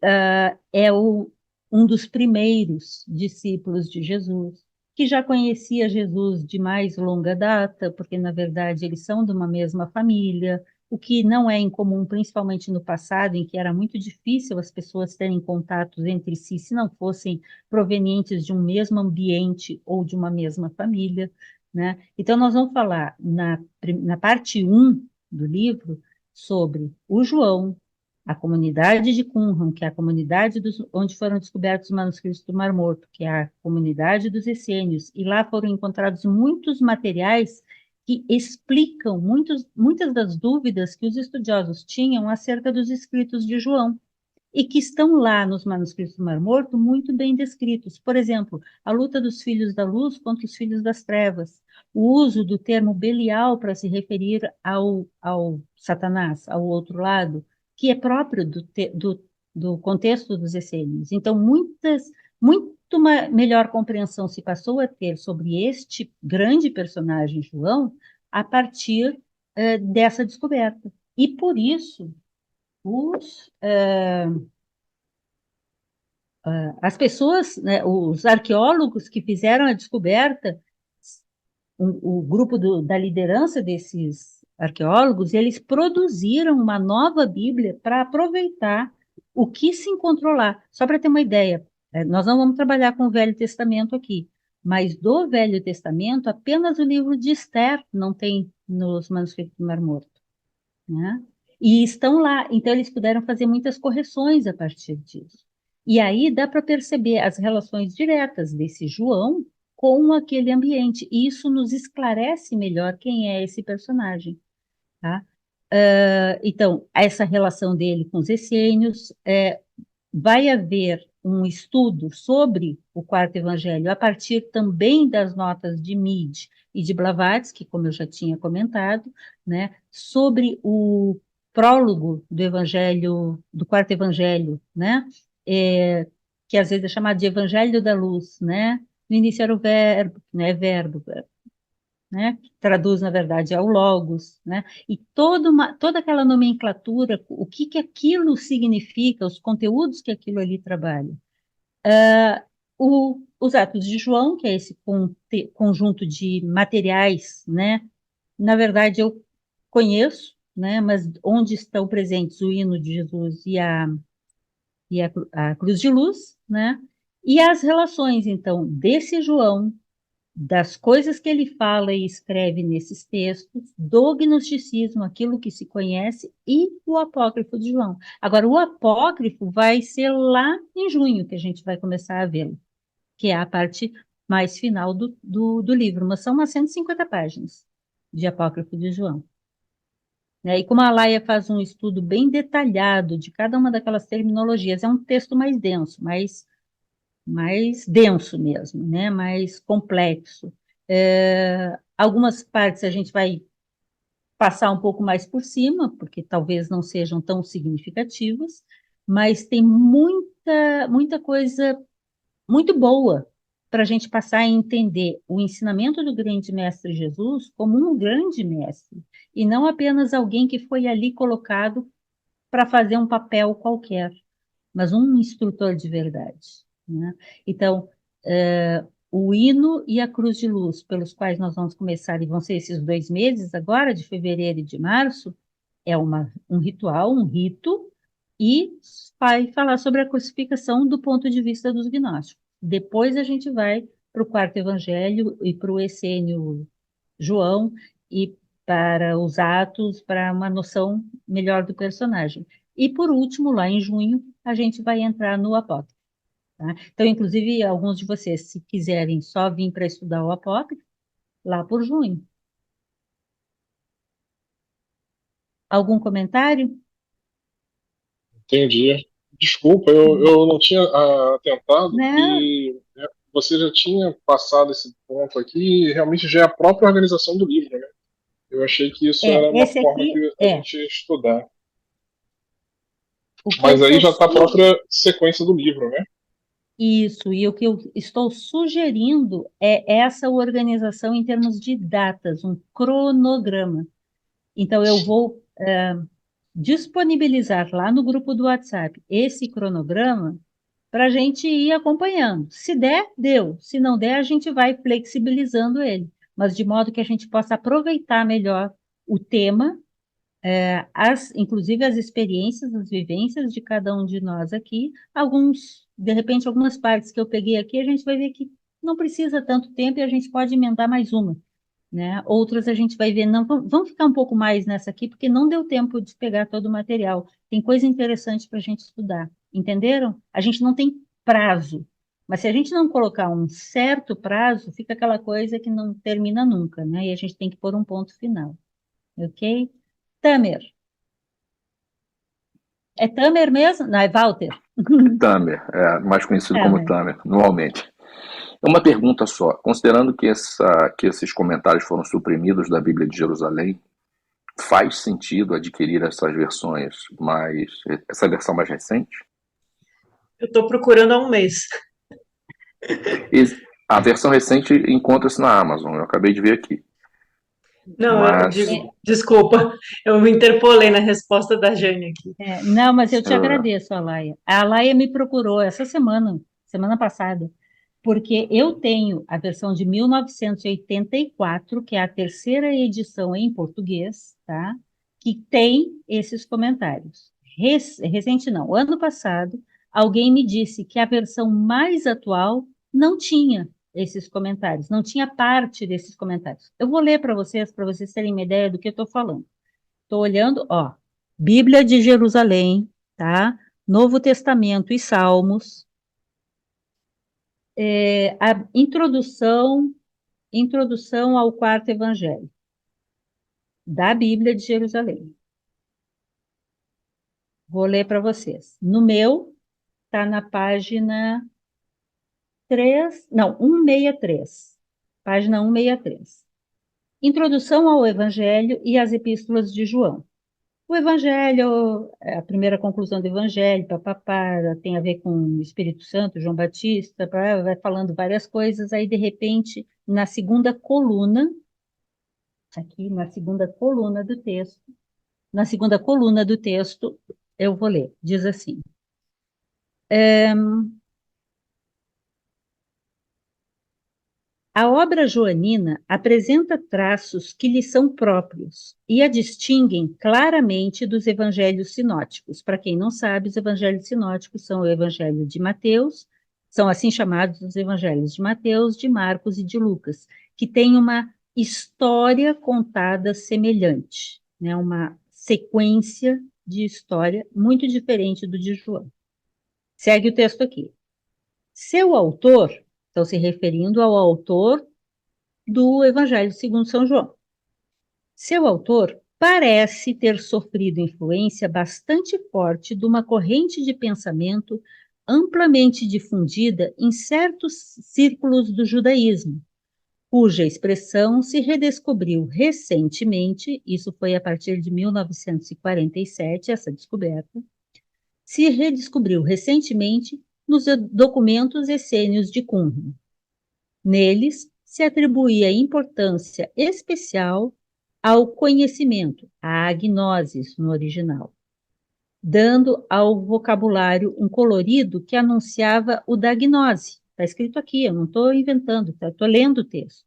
é um dos primeiros discípulos de Jesus, que já conhecia Jesus de mais longa data, porque, na verdade, eles são de uma mesma família, o que não é incomum, principalmente no passado, em que era muito difícil as pessoas terem contatos entre si, se não fossem provenientes de um mesmo ambiente ou de uma mesma família, né? Então, nós vamos falar na parte um do livro sobre o João, a comunidade de Qumran, que é a comunidade onde foram descobertos os manuscritos do Mar Morto, que é a comunidade dos essênios, e lá foram encontrados muitos materiais que explicam muitas das dúvidas que os estudiosos tinham acerca dos escritos de João, e que estão lá nos manuscritos do Mar Morto muito bem descritos. Por exemplo, a luta dos filhos da luz contra os filhos das trevas, o uso do termo Belial para se referir ao Satanás, ao outro lado, que é próprio do contexto dos essênios. Então, melhor compreensão se passou a ter sobre este grande personagem, João, a partir dessa descoberta. E por isso, as pessoas, né, os arqueólogos que fizeram a descoberta, o grupo da liderança desses arqueólogos, eles produziram uma nova Bíblia para aproveitar o que se encontrou lá. Só para ter uma ideia, nós não vamos trabalhar com o Velho Testamento aqui, mas do Velho Testamento, apenas o livro de Esther não tem nos manuscritos do Mar Morto, né? E estão lá, então eles puderam fazer muitas correções a partir disso. E aí dá para perceber as relações diretas desse João com aquele ambiente, e isso nos esclarece melhor quem é esse personagem, tá? Então, essa relação dele com os essênios, vai haver um estudo sobre o quarto evangelho a partir também das notas de Meade e de Blavatsky, como eu já tinha comentado, né, sobre o prólogo do evangelho, do quarto evangelho, né, que às vezes é chamado de evangelho da luz, né, no início era o verbo, né, verbo, né? Traduz, na verdade, ao logos, né? E toda aquela nomenclatura, o que aquilo significa, os conteúdos que aquilo ali trabalha. Os Atos de João, que é esse conjunto de materiais, né? Na verdade, eu conheço, né? Mas onde estão presentes o hino de Jesus e a cruz de luz, né? E as relações, então, desse João, das coisas que ele fala e escreve nesses textos, do gnosticismo, aquilo que se conhece, e o apócrifo de João. Agora, o apócrifo vai ser lá em junho que a gente vai começar a vê-lo, que é a parte mais final do livro, mas são umas 150 páginas de apócrifo de João. E como a Laia faz um estudo bem detalhado de cada uma daquelas terminologias, é um texto mais denso, mais denso mesmo, né? Mais complexo. Algumas partes a gente vai passar um pouco mais por cima, porque talvez não sejam tão significativas, mas tem muita coisa muito boa para a gente passar a entender o ensinamento do grande mestre Jesus como um grande mestre, e não apenas alguém que foi ali colocado para fazer um papel qualquer, mas um instrutor de verdade, né? Então, o hino e a cruz de luz, pelos quais nós vamos começar, e vão ser esses 2 meses agora, de fevereiro e de março, é um ritual, um rito, e vai falar sobre a crucificação do ponto de vista dos gnósticos. Depois a gente vai para o quarto evangelho e para o essênio João e para os Atos, para uma noção melhor do personagem. E por último, lá em junho, a gente vai entrar no Apócrifo. Tá? Então, inclusive, alguns de vocês, se quiserem só vir para estudar o Apócrifo, lá por junho. Algum comentário? Entendi. Desculpa, eu não tinha atentado Não, que você já tinha passado esse ponto aqui e realmente já é a própria organização do livro, né? Eu achei que isso era uma esse forma aqui que a gente ia estudar. o que eu Mas aí estou já está a própria sequência do livro, né? Isso, e o que eu estou sugerindo é essa organização em termos de datas, um cronograma. Então, eu vou disponibilizar lá no grupo do WhatsApp esse cronograma para a gente ir acompanhando. Se der, deu. Se não der, a gente vai flexibilizando ele, mas de modo que a gente possa aproveitar melhor o tema, inclusive as experiências, as vivências de cada um de nós aqui. De repente, algumas partes que eu peguei aqui, a gente vai ver que não precisa tanto tempo e a gente pode emendar mais uma, né? Outras a gente vai ver, não, vamos ficar um pouco mais nessa aqui, porque não deu tempo de pegar todo o material. Tem coisa interessante para a gente estudar, entenderam? A gente não tem prazo, mas se a gente não colocar um certo prazo, fica aquela coisa que não termina nunca, né? E a gente tem que pôr um ponto final, ok? Tamer. É Tamer mesmo? Não, é Walter. Tamer, mais conhecido como Tamer. Tamer, normalmente. É uma pergunta só. Considerando que esses comentários foram suprimidos da Bíblia de Jerusalém, faz sentido adquirir essas versões essa versão mais recente? Eu estou procurando há um mês. A versão recente encontra-se na Amazon, eu acabei de ver aqui. Não, Mas... desculpa, eu me interpolei na resposta da Jane aqui. Não, mas eu te agradeço, Alaia. A Alaia me procurou essa semana passada, porque eu tenho a versão de 1984, que é a terceira edição em português, tá? Que tem esses comentários. Recente não, ano passado, alguém me disse que a versão mais atual não tinha esses comentários, não tinha parte desses comentários. Eu vou ler para vocês terem uma ideia do que eu estou falando. Estou olhando, ó, Bíblia de Jerusalém, tá? Novo Testamento e Salmos, a introdução ao quarto evangelho da Bíblia de Jerusalém. Vou ler para vocês. No meu, está na página 163. Página 163. Introdução ao Evangelho e as Epístolas de João. O Evangelho, a primeira conclusão do Evangelho, tem a ver com o Espírito Santo, João Batista, vai falando várias coisas, aí de repente, na segunda coluna do texto, eu vou ler, diz assim, a obra joanina apresenta traços que lhe são próprios e a distinguem claramente dos evangelhos sinóticos. Para quem não sabe, os evangelhos sinóticos são o evangelho de Mateus, são assim chamados os evangelhos de Mateus, de Marcos e de Lucas, que têm uma história contada semelhante, né? Uma sequência de história muito diferente do de João. Segue o texto aqui. Seu autor... Estão se referindo ao autor do Evangelho segundo São João. Seu autor parece ter sofrido influência bastante forte de uma corrente de pensamento amplamente difundida em certos círculos do judaísmo, cuja expressão se redescobriu recentemente, isso foi a partir de 1947, essa descoberta, se redescobriu recentemente nos documentos essênios de Qumran. Neles se atribuía importância especial ao conhecimento, à agnosis no original, dando ao vocabulário um colorido que anunciava o da gnose. Está escrito aqui, eu não estou inventando, estou lendo o texto.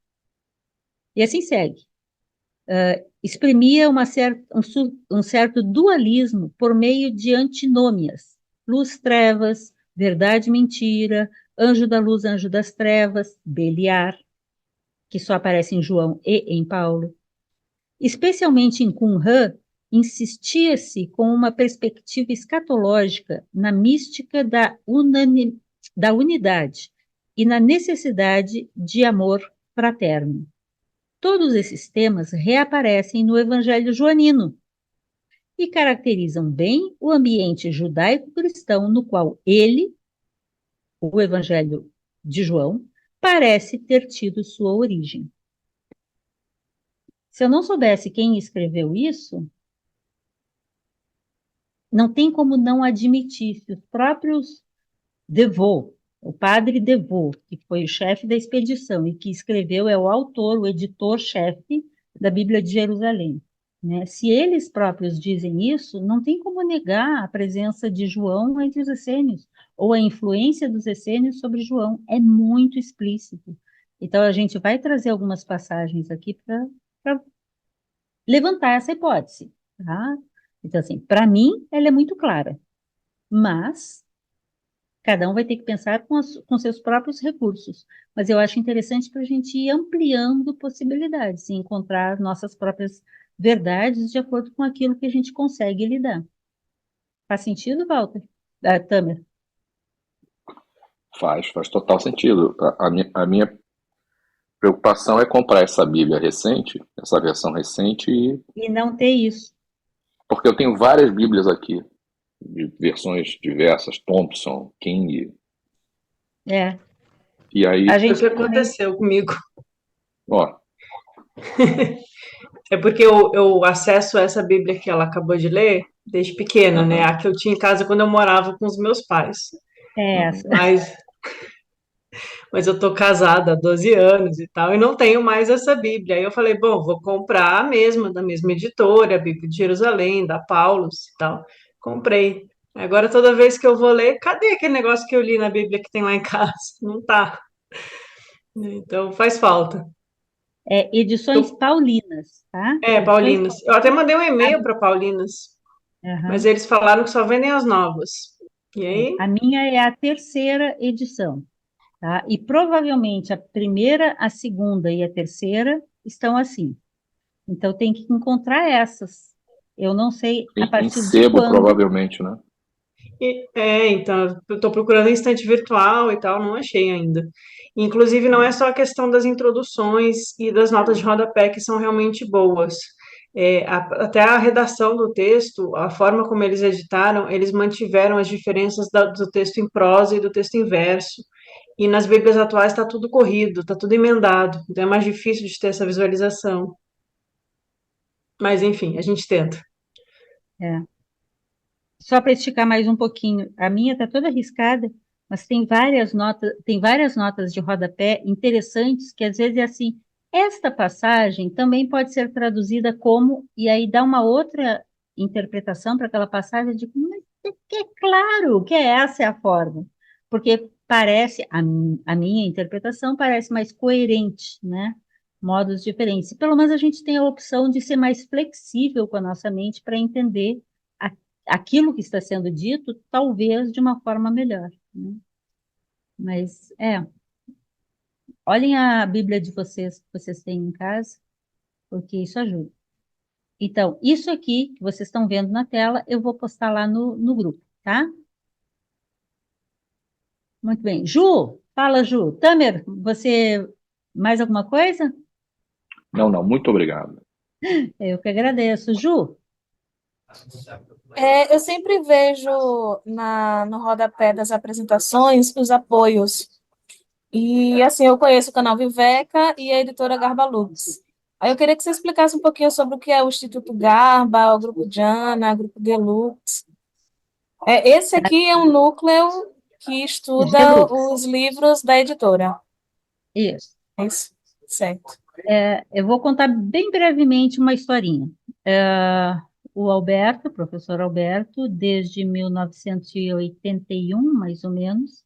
E assim segue. Exprimia um certo dualismo por meio de antinômias, luz-trevas, verdade-mentira, anjo da luz, anjo das trevas, Beliar, que só aparece em João e em Paulo. Especialmente em Qumran, insistia-se com uma perspectiva escatológica na mística da unidade e na necessidade de amor fraterno. Todos esses temas reaparecem no Evangelho joanino e caracterizam bem o ambiente judaico-cristão no qual ele, o Evangelho de João, parece ter tido sua origem. Se eu não soubesse quem escreveu isso, não tem como não admitir que os próprios Devaux, o padre Devaux, que foi o chefe da expedição e que escreveu, é o autor, o editor-chefe da Bíblia de Jerusalém, né? Se eles próprios dizem isso, não tem como negar a presença de João entre os essênios, ou a influência dos essênios sobre João, é muito explícito. Então, a gente vai trazer algumas passagens aqui para levantar essa hipótese, tá? Então, assim, para mim, ela é muito clara, mas cada um vai ter que pensar com seus próprios recursos. Mas eu acho interessante para a gente ir ampliando possibilidades e encontrar nossas próprias verdades de acordo com aquilo que a gente consegue lidar. Faz sentido, Walter? Tamer? Faz total sentido. A minha preocupação é comprar essa Bíblia recente, essa versão recente, E não ter isso. porque eu tenho várias Bíblias aqui, de versões diversas, Thompson, King, É. e aí, A Foi o gente que aconteceu comigo. ó, É porque eu acesso essa Bíblia que ela acabou de ler desde pequena, né? A que eu tinha em casa quando eu morava com os meus pais. é uhum. essa. Mas eu tô casada há 12 anos e tal, e não tenho mais essa Bíblia. Aí eu falei, bom, vou comprar a mesma, da mesma editora, a Bíblia de Jerusalém, da Paulus e tal. Comprei. Agora, toda vez que eu vou ler, cadê aquele negócio que eu li na Bíblia que tem lá em casa? Não tá. Então, faz falta. Edições paulinas, tá? Edições Paulinas. Eu até mandei um e-mail para Paulinas, mas Aham. eles falaram que só vendem as novas. E aí? A minha é a terceira edição, tá? E provavelmente a primeira, a segunda e a terceira estão assim. Então tem que encontrar essas. Eu não sei a em partir de sebo, quando. provavelmente, né? Então, eu estou procurando em estante virtual e tal, não achei ainda. Inclusive, não é só a questão das introduções e das notas de rodapé que são realmente boas. Até a redação do texto, a forma como eles editaram, eles mantiveram as diferenças do texto em prosa e do texto em verso. E nas Bíblias atuais está tudo corrido, está tudo emendado, então é mais difícil de ter essa visualização. Mas, enfim, a gente tenta. É. Só para esticar mais um pouquinho, a minha está toda arriscada, mas tem várias notas de rodapé interessantes que às vezes é assim, esta passagem também pode ser traduzida como, e aí dá uma outra interpretação para aquela passagem de mas é claro que essa é a forma, porque parece, a minha interpretação parece mais coerente, né? Modos diferentes. Pelo menos a gente tem a opção de ser mais flexível com a nossa mente para entender aquilo que está sendo dito, talvez de uma forma melhor, né? Mas, olhem a Bíblia de vocês, que vocês têm em casa, porque isso ajuda. Então, isso aqui, que vocês estão vendo na tela, eu vou postar lá no grupo, tá? Muito bem. Ju, fala, Ju. Tamer, você, mais alguma coisa? Não, muito obrigado. Eu que agradeço. Ju? Eu sempre vejo no rodapé das apresentações os apoios. E, assim, eu conheço o canal Viveca e a editora Garba Lux. Aí eu queria que você explicasse um pouquinho sobre o que é o Instituto Garba, o Grupo Diana, o Grupo Gelux. Esse aqui é um núcleo que estuda Gelux, os livros da editora. isso. É isso? Certo. Eu vou contar bem brevemente uma historinha. É, o Alberto, o professor Alberto, desde 1981, mais ou menos,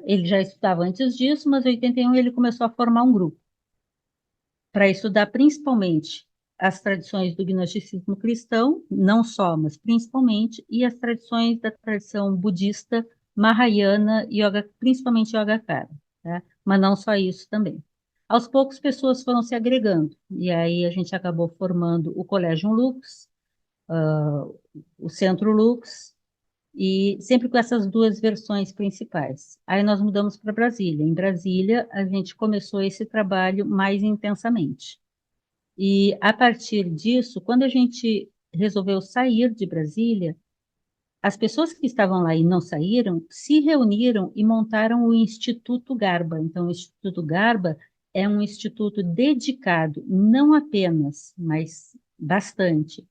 ele já estudava antes disso, mas em 81 ele começou a formar um grupo para estudar principalmente as tradições do gnosticismo cristão, não só, mas principalmente, e as tradições da tradição budista, Mahayana, yoga, principalmente Yogacara, tá? Mas não só isso também. Aos poucos, pessoas foram se agregando, e aí a gente acabou formando o Colégio Lux, ah, o Centro Lux, e sempre com essas duas versões principais. Aí nós mudamos para Brasília. Em Brasília, a gente começou esse trabalho mais intensamente. E a partir disso, quando a gente resolveu sair de Brasília, as pessoas que estavam lá e não saíram se reuniram e montaram o Instituto Garba. Então, o Instituto Garba é um instituto dedicado, não apenas, mas bastante,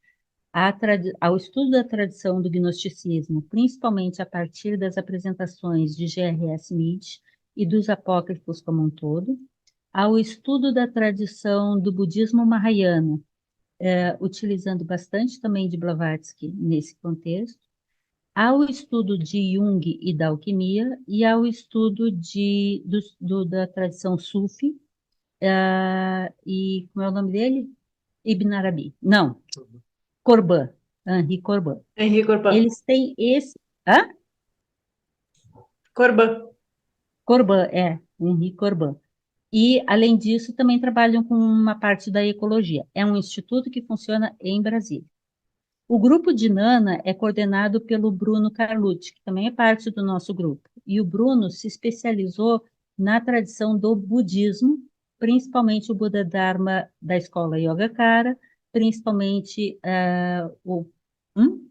ao estudo da tradição do gnosticismo, principalmente a partir das apresentações de G.R.S. Smith e dos apócrifos como um todo, ao estudo da tradição do budismo mahayana, utilizando bastante também de Blavatsky nesse contexto, ao estudo de Jung e da alquimia, e ao estudo da tradição Sufi, e como é o nome dele? Ibn Arabi. Não, Corban, Henri Corban. Henri Corbin. Eles têm esse... Hã? Corbin. Corban, Henri Corban. E, além disso, também trabalham com uma parte da ecologia. É um instituto que funciona em Brasília. O grupo de Nana é coordenado pelo Bruno Carlucci, que também é parte do nosso grupo. E o Bruno se especializou na tradição do budismo, principalmente o Buda Dharma da escola Yogacara, principalmente o... Hum?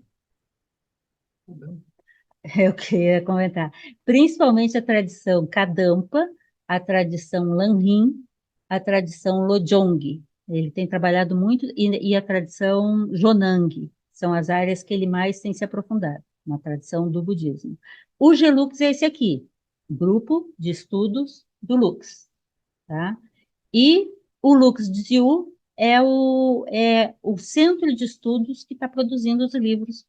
É o que eu ia comentar. Principalmente a tradição Kadampa, a tradição Lanrim, a tradição Lojong. Ele tem trabalhado muito, e a tradição Jonang. São as áreas que ele mais tem se aprofundado, na tradição do budismo. O Gelux é esse aqui, Grupo de Estudos do Lux. Tá? E o LuxDZU é o centro de estudos que está produzindo os livros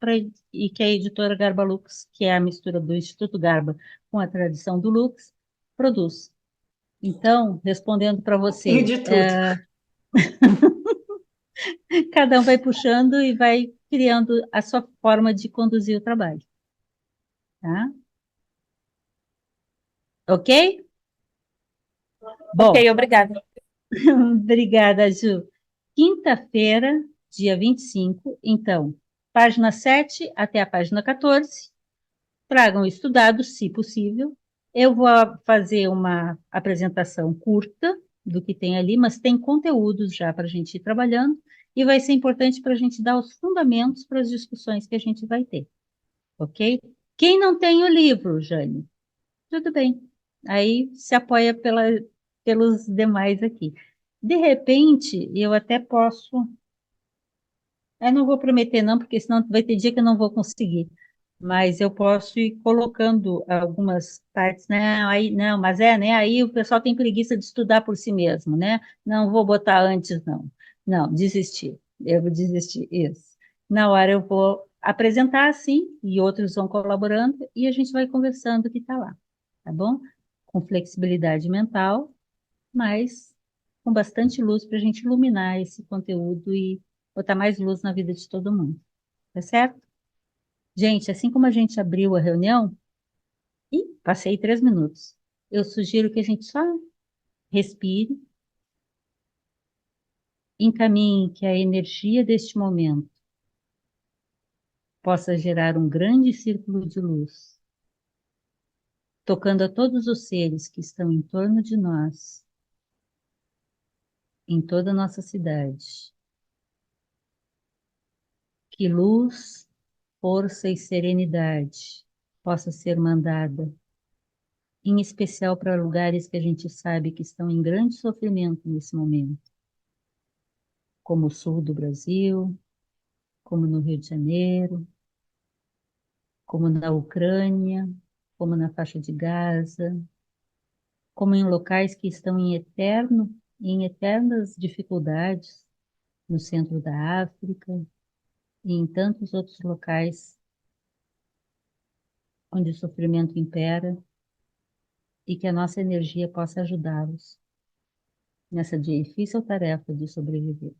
e que a editora Garba Lux, que é a mistura do Instituto Garba com a tradição do Lux, produz. Então, respondendo para E você, de tudo. cada um vai puxando e vai criando a sua forma de conduzir o trabalho. Tá? Ok? Ok, Bom, obrigada. obrigada, Ju. Quinta-feira, dia 25, então, página 7 até a página 14, tragam estudados, se possível. Eu vou fazer uma apresentação curta do que tem ali, mas tem conteúdos já para a gente ir trabalhando, e vai ser importante para a gente dar os fundamentos para as discussões que a gente vai ter, ok? Quem não tem o livro, Jane, tudo bem. Aí se apoia pelos demais aqui. De repente, eu até posso. Eu não vou prometer, não, porque senão vai ter dia que eu não vou conseguir. Mas eu posso ir colocando algumas partes, né? Aí, não, mas né? Aí o pessoal tem preguiça de estudar por si mesmo, né? Não vou botar antes, não. Não, desistir. Eu vou desistir, isso. Na hora eu vou apresentar assim, e outros vão colaborando, e a gente vai conversando o que está lá, tá bom? Com flexibilidade mental, mas com bastante luz para a gente iluminar esse conteúdo e botar mais luz na vida de todo mundo, tá certo? Gente, assim como a gente abriu a reunião, e passei 3 minutos, eu sugiro que a gente só respire, encaminhe que a energia deste momento possa gerar um grande círculo de luz, tocando a todos os seres que estão em torno de nós, em toda a nossa cidade. Que luz, força e serenidade possa ser mandada em especial para lugares que a gente sabe que estão em grande sofrimento nesse momento, como o sul do Brasil, como no Rio de Janeiro, como na Ucrânia, como na faixa de Gaza, como em locais que estão em eternas dificuldades, no centro da África e em tantos outros locais onde o sofrimento impera, e que a nossa energia possa ajudá-los nessa difícil tarefa de sobreviver.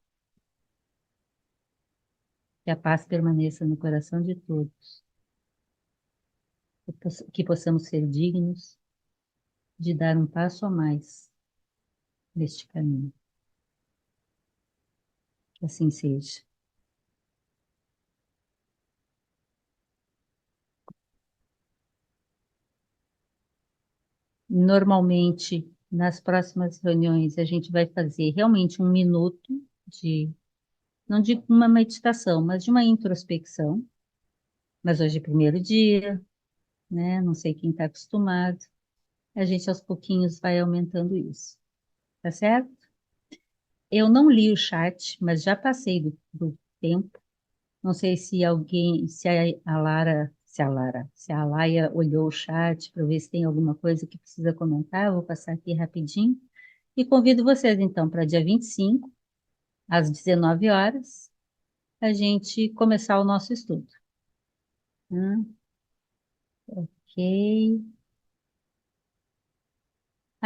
Que a paz permaneça no coração de todos, que possamos ser dignos de dar um passo a mais neste caminho. Que assim seja. Normalmente, nas próximas reuniões, a gente vai fazer realmente 1 minuto de, não de uma meditação, mas de uma introspecção. Mas hoje é primeiro dia, né? Não sei quem está acostumado. A gente aos pouquinhos vai aumentando isso. Tá certo? Eu não li o chat, mas já passei do tempo. Não sei se alguém, se a Laia olhou o chat para ver se tem alguma coisa que precisa comentar. Eu vou passar aqui rapidinho. E convido vocês, então, para dia 25, às 19 horas, a gente começar o nosso estudo. Ok.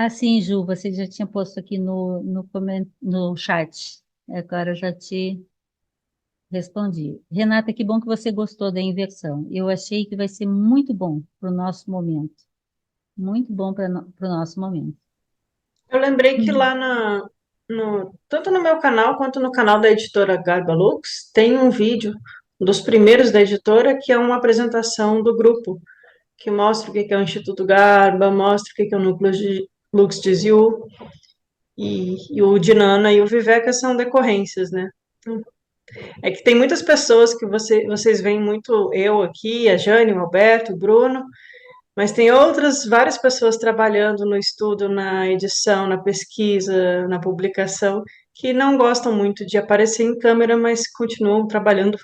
Ah, sim, Ju, você já tinha posto aqui no chat. Agora eu já te respondi. Renata, que bom que você gostou da inversão. Eu achei que vai ser muito bom para o nosso momento. Muito bom para o nosso momento. Eu lembrei que lá tanto no meu canal quanto no canal da editora Garba Lux, tem um vídeo dos primeiros da editora, que é uma apresentação do grupo, que mostra o que é o Instituto Garba, mostra o que é o Núcleo de Lux de Ziu, e o Dinana e o Viveca são decorrências, né? É que tem muitas pessoas que vocês veem muito, eu aqui, a Jane, o Alberto, o Bruno, mas tem outras, várias pessoas trabalhando no estudo, na edição, na pesquisa, na publicação, que não gostam muito de aparecer em câmera, mas continuam trabalhando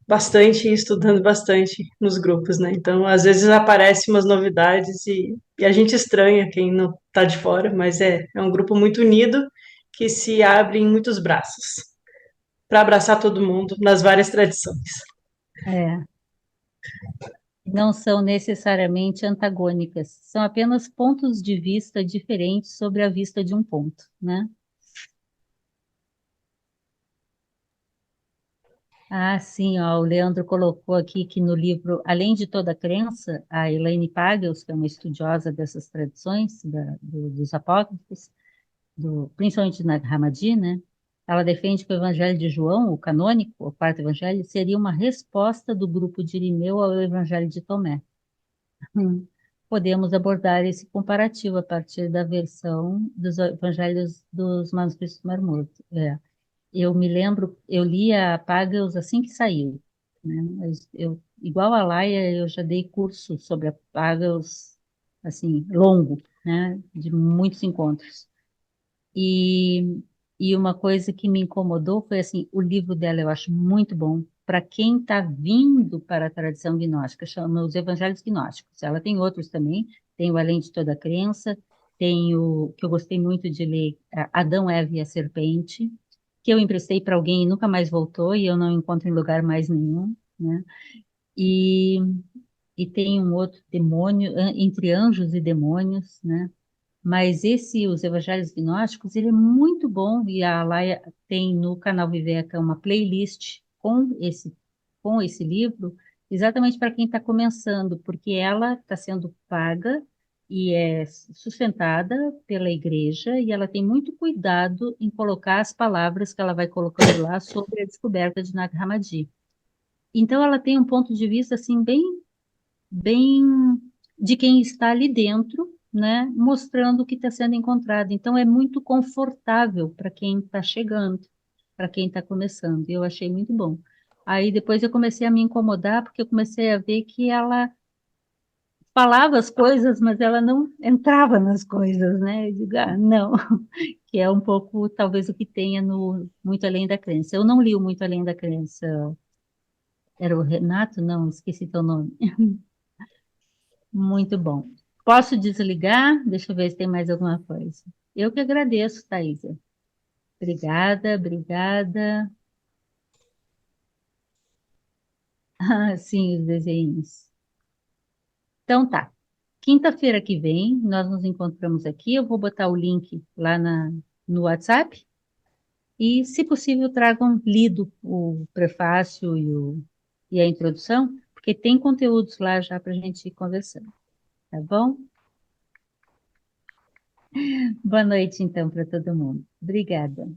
bastante e estudando bastante nos grupos, né? Então, às vezes aparecem umas novidades e a gente estranha quem não está de fora, mas é um grupo muito unido que se abre em muitos braços para abraçar todo mundo nas várias tradições. É, não são necessariamente antagônicas, são apenas pontos de vista diferentes sobre a vista de um ponto, né? Ah, sim, ó, o Leandro colocou aqui que no livro Além de Toda Crença, a Elaine Pagels, que é uma estudiosa dessas tradições, dos apócrifos, principalmente na Hamadí, né? Ela defende que o Evangelho de João, o canônico, o quarto Evangelho, seria uma resposta do grupo de Irineu ao Evangelho de Tomé. Podemos abordar esse comparativo a partir da versão dos Evangelhos dos Manuscritos do Mar Morto. Eu me lembro, eu li a Pagels assim que saiu, né? Mas igual a Laia, eu já dei curso sobre a Pagels, assim, longo, né? De muitos encontros. E, e uma coisa que me incomodou foi assim, o livro dela eu acho muito bom para quem está vindo para a tradição gnóstica, chama Os Evangelhos Gnósticos. Ela tem outros também, tem o Além de Toda Crença, tem o que eu gostei muito de ler, Adão, Eva e a Serpente, que eu emprestei para alguém e nunca mais voltou, e eu não encontro em lugar mais nenhum, né? E, e tem um outro, Demônio, Entre Anjos e Demônios, né? Mas os Evangelhos Gnósticos, ele é muito bom, e a Laia tem no canal Viveca uma playlist com esse livro, exatamente para quem está começando, porque ela está sendo paga e é sustentada pela igreja, e ela tem muito cuidado em colocar as palavras que ela vai colocando lá sobre a descoberta de Nag Hammadi. Então, ela tem um ponto de vista, assim, bem de quem está ali dentro, né, mostrando o que está sendo encontrado. Então, é muito confortável para quem está chegando, para quem está começando. E eu achei muito bom. Aí depois eu comecei a me incomodar, porque eu comecei a ver que ela falava as coisas, mas ela não entrava nas coisas, né? Eu digo, não, que é um pouco, talvez, o que tenha no Muito Além da Crença. Eu não li o Muito Além da Crença. Era o Renato? Não, esqueci teu nome. Muito bom. Posso desligar? Deixa eu ver se tem mais alguma coisa. Eu que agradeço, Thaisa. Obrigada, obrigada. Ah, sim, os desenhos. Então tá. Quinta-feira que vem, nós nos encontramos aqui. Eu vou botar o link lá no WhatsApp. E, se possível, tragam lido o prefácio e a introdução, porque tem conteúdos lá já para a gente ir conversando. Tá bom? Boa noite, então, para todo mundo. Obrigada.